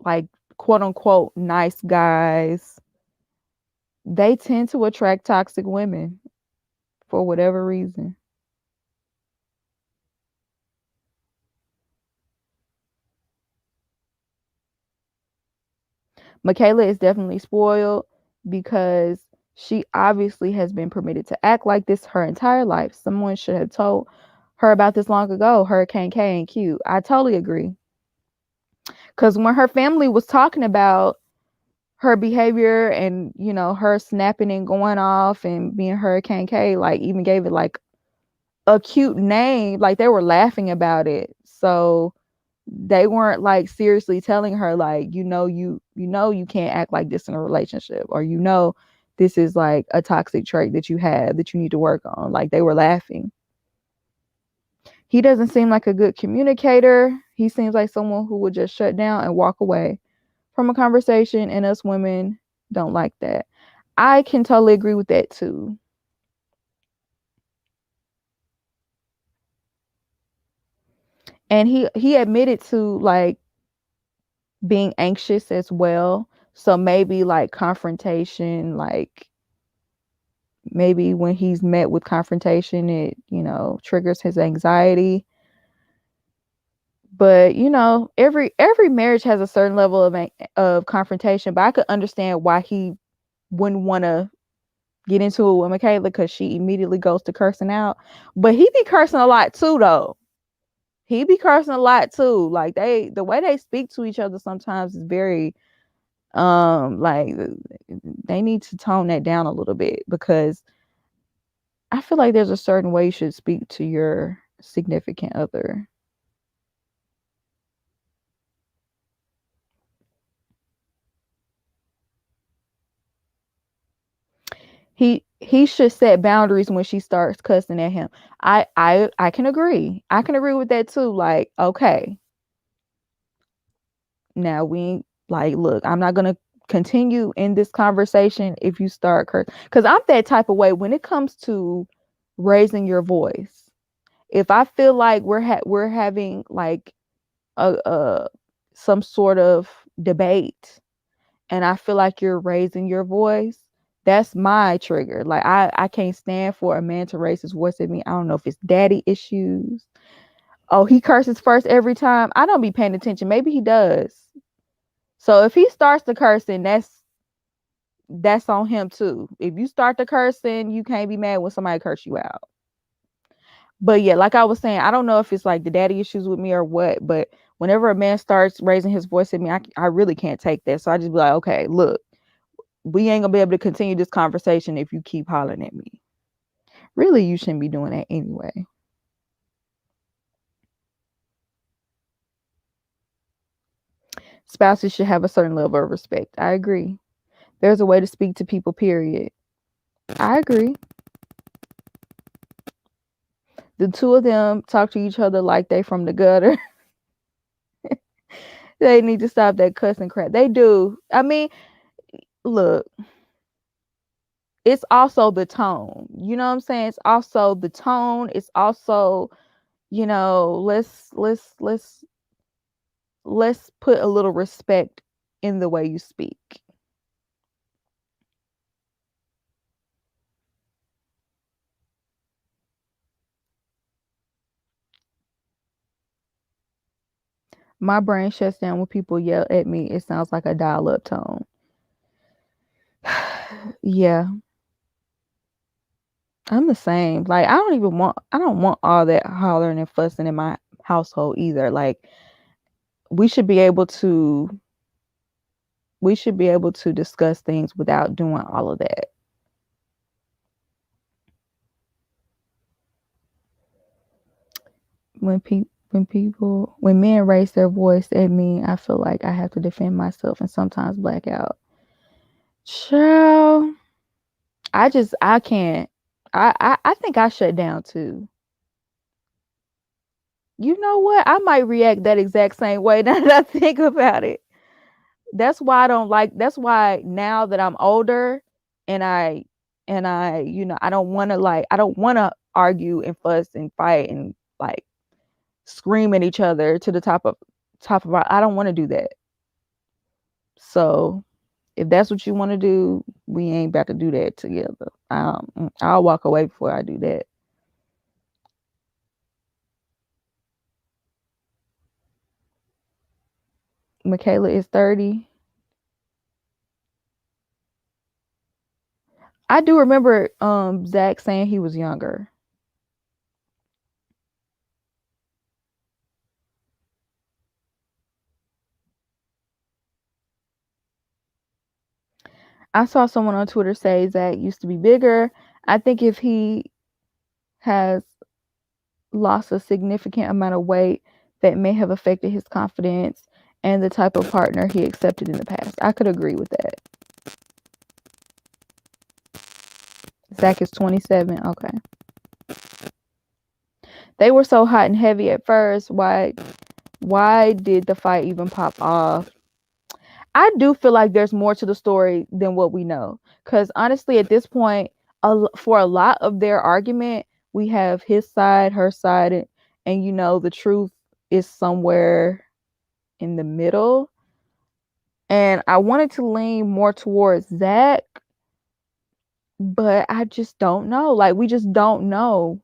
like, quote unquote nice guys, they tend to attract toxic women for whatever reason. Michaela is definitely spoiled, because she obviously has been permitted to act like this her entire life. Someone should have told her about this long ago. Hurricane K and Q. I totally agree. Because when her family was talking about her behavior and, her snapping and going off and being Hurricane K, like, even gave it like a cute name, like, they were laughing about it. So they weren't like seriously telling her, like, you can't act like this in a relationship, or this is like a toxic trait that you have that you need to work on. Like, they were laughing. He doesn't seem like a good communicator. He seems like someone who would just shut down and walk away from a conversation, and us women don't like that. I can totally agree with that too. And he admitted to, like, being anxious as well. So maybe like confrontation, like maybe when he's met with confrontation, it, triggers his anxiety. But every marriage has a certain level of confrontation. But I could understand why he wouldn't want to get into it with Michaela, because she immediately goes to cursing out. But he be cursing a lot too, though. He be cursing a lot too. Like the way they speak to each other sometimes is very like they need to tone that down a little bit, because I feel like there's a certain way you should speak to your significant other. He should set boundaries when she starts cussing at him. I can agree. I can agree with that too. Like, okay, now we like, look, I'm not gonna continue in this conversation if you start cursing, because I'm that type of way when it comes to raising your voice. If I feel like we're having like a some sort of debate, and I feel like you're raising your voice, that's my trigger. Like I can't stand for a man to raise his voice at me. I don't know if it's daddy issues. Oh, he curses first every time. I don't be paying attention. Maybe he does. So if he starts the cursing, that's on him too. If you start the cursing, you can't be mad when somebody curse you out. But yeah, like I was saying, I don't know if it's like the daddy issues with me or what, but whenever a man starts raising his voice at me, I really can't take that. So I just be like, okay, look, we ain't gonna be able to continue this conversation if you keep hollering at me. Really, you shouldn't be doing that anyway. Spouses should have a certain level of respect. I agree. There's a way to speak to people, period. I agree. The two of them talk to each other like they from the gutter. They need to stop that cussing crap. They do. I mean, look, it's also the tone. You know what I'm saying? It's also the tone. It's also, let's put a little respect in the way you speak. My brain shuts down when people yell at me. It sounds like a dial-up tone. Yeah, I'm the same. Like I don't want all that hollering and fussing in my household either. Like we should be able to discuss things without doing all of that. When men raise their voice at me, I feel like I have to defend myself and sometimes black out. Child, I can't. I think I shut down too. You know what? I might react that exact same way now that I think about it. That's why I don't like, that's why now that I'm older and I I don't want to, like, I don't want to argue and fuss and fight and like scream at each other to the top of our, I don't want to do that. So if that's what you want to do, we ain't about to do that together. I'll walk away before I do that. Michaela is 30. I do remember Zach saying he was younger. I saw someone on Twitter say Zach used to be bigger. I think if he has lost a significant amount of weight, that may have affected his confidence and the type of partner he accepted in the past. I could agree with that. Zach is 27. Okay. They were so hot and heavy at first. Why did the fight even pop off? I do feel like there's more to the story than what we know. Because honestly, at this point, for a lot of their argument, we have his side, her side, and the truth is somewhere in the middle. And I wanted to lean more towards Zach, but I just don't know. Like, we just don't know.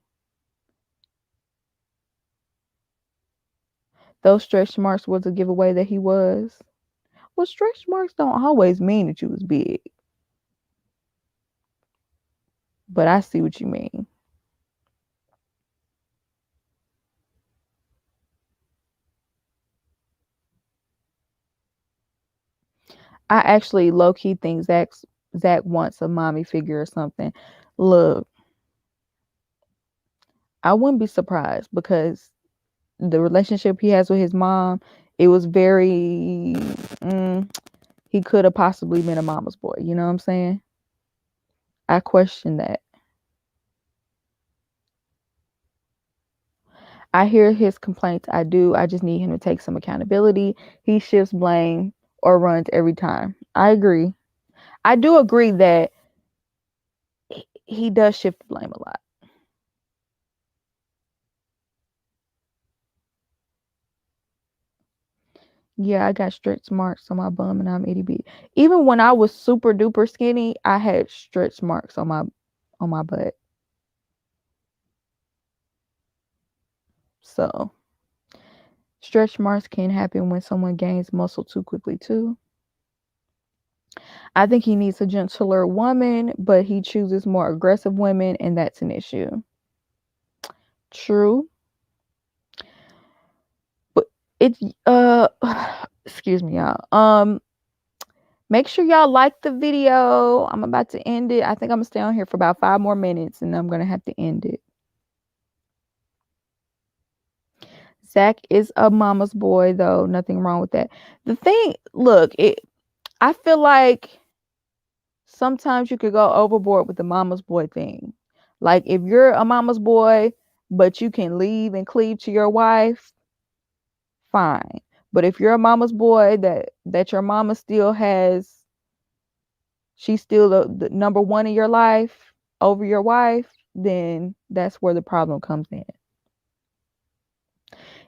Those stretch marks was a giveaway that he was. Well, stretch marks don't always mean that you was big. But I see what you mean. I actually low key think Zach wants a mommy figure or something. Look, I wouldn't be surprised because the relationship he has with his mom, it was very. He could have possibly been a mama's boy. You know what I'm saying? I question that. I hear his complaints. I do. I just need him to take some accountability. He shifts blame or runs every time. I agree. I do agree that he does shift blame a lot. Yeah, I got stretch marks on my bum and I'm itty bitty. Even when I was super duper skinny, I had stretch marks on my butt. So stretch marks can happen when someone gains muscle too quickly too. I think he needs a gentler woman, but he chooses more aggressive women, and that's an issue. True. But it's excuse me, y'all. Make sure y'all like the video. I'm about to end it. I think I'm gonna stay on here for about 5 more minutes and I'm gonna have to end it. Zach is a mama's boy though. Nothing wrong with that. The thing, look, I feel like sometimes you could go overboard with the mama's boy thing. Like if you're a mama's boy, but you can leave and cleave to your wife, fine. But if you're a mama's boy that your mama still has, she's still the number one in your life over your wife, then that's where the problem comes in.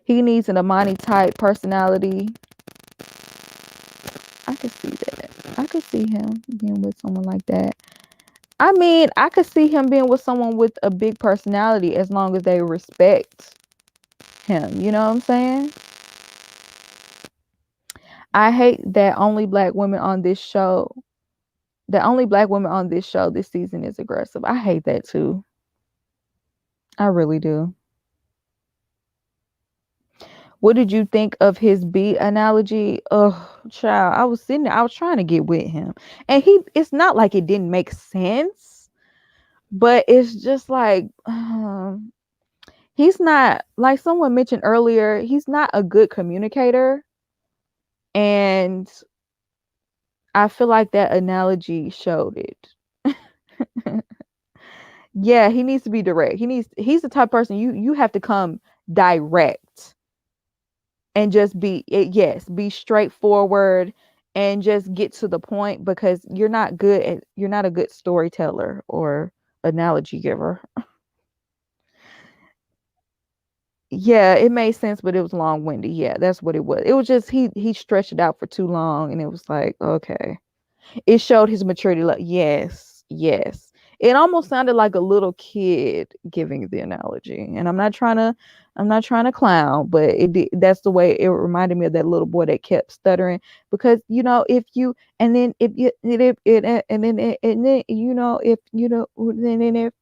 He needs an Amani type personality. I could see that. I could see him being with someone like that. I mean, I could see him being with someone with a big personality as long as they respect him. You know what I'm saying? I hate that only black women on this show. The only black woman on this show this season is aggressive. I hate that too. I really do. What did you think of his beat analogy? Oh, child, I was sitting there, I was trying to get with him. And it's not like it didn't make sense, but it's just like he's not, like someone mentioned earlier, he's not a good communicator. And I feel like that analogy showed it. Yeah, he needs to be direct. He's the type of person you have to come direct and just be straightforward and just get to the point because you're not a good storyteller or analogy giver. Yeah, it made sense, but it was long-winded. Yeah, that's what it was. It was just he stretched it out for too long and it was like, okay. It showed his maturity. Like, yes, yes. It almost sounded like a little kid giving the analogy. And I'm not trying to clown, but that's the way it reminded me of that little boy that kept stuttering because if you and then if you if it and then if then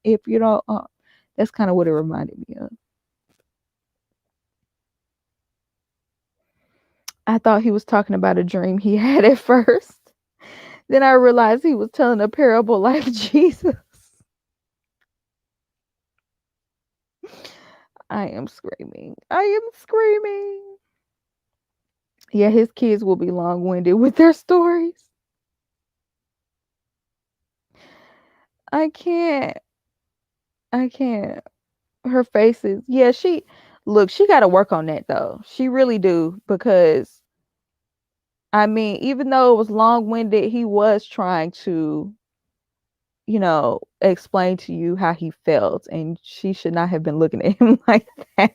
if you don't that's kind of what it reminded me of. I thought he was talking about a dream he had at first. Then I realized he was telling a parable like Jesus. I am screaming. I am screaming. Yeah, his kids will be long winded with their stories. I can't. I can't. Her faces. Yeah, she got to work on that though. She really do because I mean, even though it was long winded, he was trying to, explain to you how he felt, and she should not have been looking at him like that.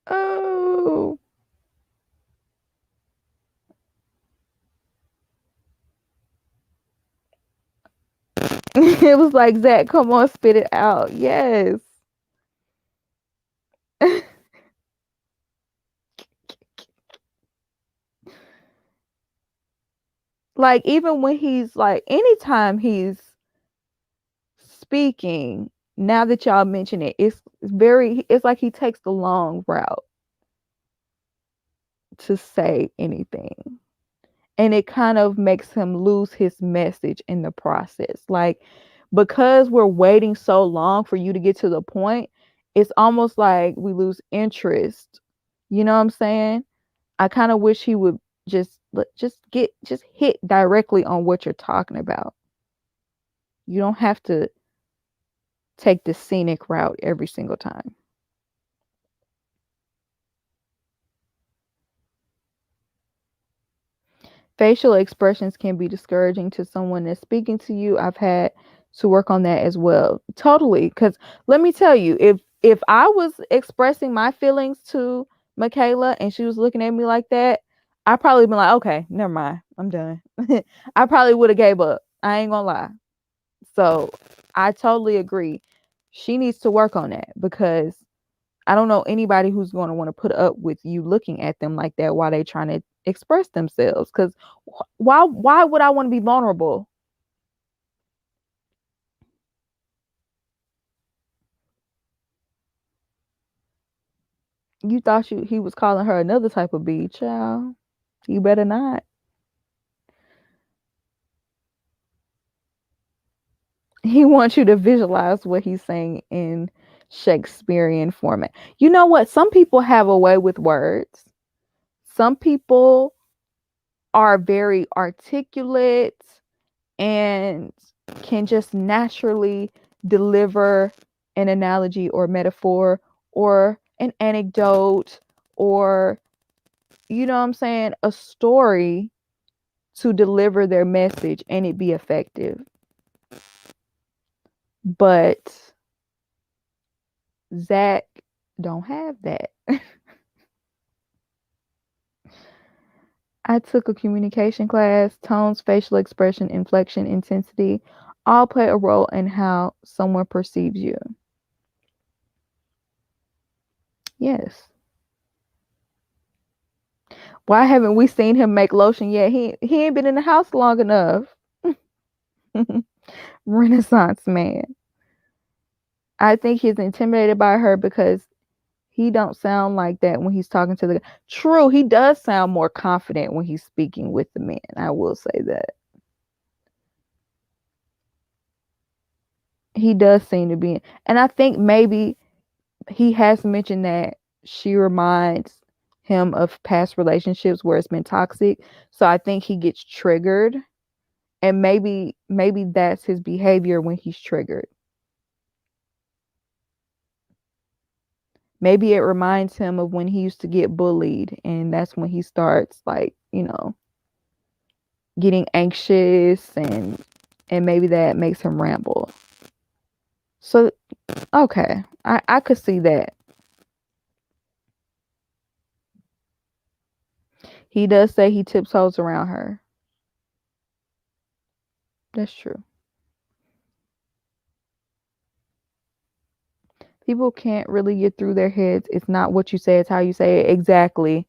Oh. It was like, Zach, come on, spit it out. Yes. Like, even when he's like, anytime he's speaking, now that y'all mention it, it's like he takes the long route to say anything. And it kind of makes him lose his message in the process. Like, because we're waiting so long for you to get to the point, it's almost like we lose interest. You know what I'm saying? I kind of wish he would just hit directly on what you're talking about. You don't have to take the scenic route every single time. Facial expressions can be discouraging to someone that's speaking to you. I've had to work on that as well. Totally. Because let me tell you, if I was expressing my feelings to Michaela and she was looking at me like that, I'd probably been like, okay, never mind. I'm done. I probably would have gave up. I ain't gonna lie. So I totally agree. She needs to work on that because I don't know anybody who's going to want to put up with you looking at them like that while they trying to express themselves. Because why would I want to be vulnerable? You thought he was calling her another type of bee, child. You better not. He wants you to visualize what he's saying in Shakespearean format. You know what? Some people have a way with words. Some people are very articulate and can just naturally deliver an analogy or metaphor or an anecdote or, you know what I'm saying, a story to deliver their message and it be effective. But Zach don't have that. I took a communication class. Tones, facial expression, inflection, intensity all play a role in how someone perceives you. Yes. Why haven't we seen him make lotion yet? He ain't been in the house long enough. Renaissance man. I think he's intimidated by her because he don't sound like that when he's talking to the. True, he does sound more confident when he's speaking with the men. I will say that. He does seem to be, and I think maybe he has mentioned that she reminds him of past relationships where it's been toxic. So I think he gets triggered, and maybe that's his behavior when he's triggered. Maybe it reminds him of when he used to get bullied, and that's when he starts, like, getting anxious, and maybe that makes him ramble. So okay, I could see that. He does say he tiptoes around her. That's true. People can't really get through their heads. It's not what you say, it's how you say it. Exactly.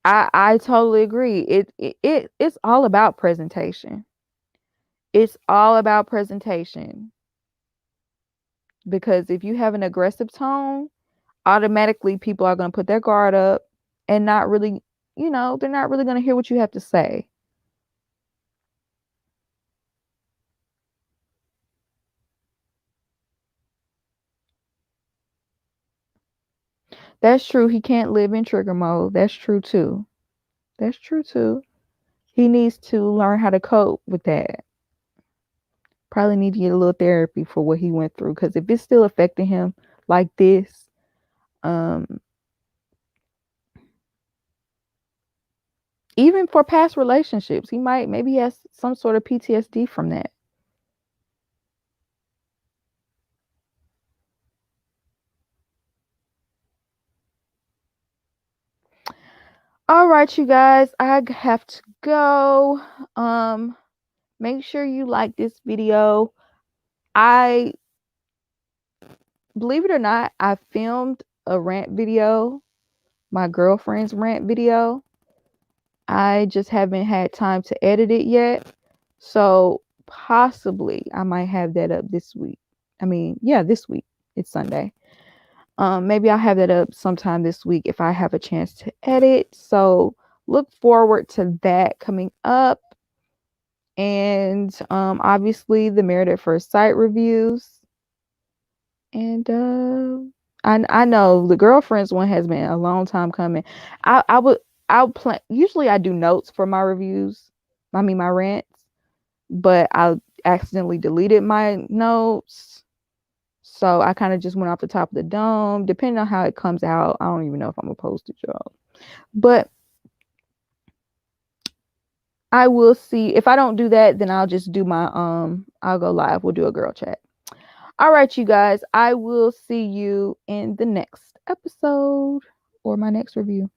I totally agree. It's all about presentation. It's all about presentation. Because if you have an aggressive tone, automatically people are going to put their guard up and not really, they're not really going to hear what you have to say. That's true. He can't live in trigger mode. That's true too. That's true too. He needs to learn how to cope with that. Probably need to get a little therapy for what he went through. Because if it's still affecting him like this, um, even for past relationships, maybe he has some sort of PTSD from that. All right, you guys, I have to go. Make sure you like this video. I, believe it or not, I filmed a rant video, my girlfriend's rant video. I just haven't had time to edit it yet. So possibly I might have that up this week. I mean, yeah, this week. It's Sunday. Maybe I'll have that up sometime this week if I have a chance to edit. So look forward to that coming up. And obviously the Married at First Sight reviews. And I know the girlfriends one has been a long time coming. I'll plan. Usually I do notes for my reviews. I mean my rants, but I accidentally deleted my notes. So I kind of just went off the top of the dome. Depending on how it comes out, I don't even know if I'm gonna post it, y'all. But I will see. If I don't do that, then I'll just do my I'll go live. We'll do a girl chat. All right, you guys. I will see you in the next episode or my next review.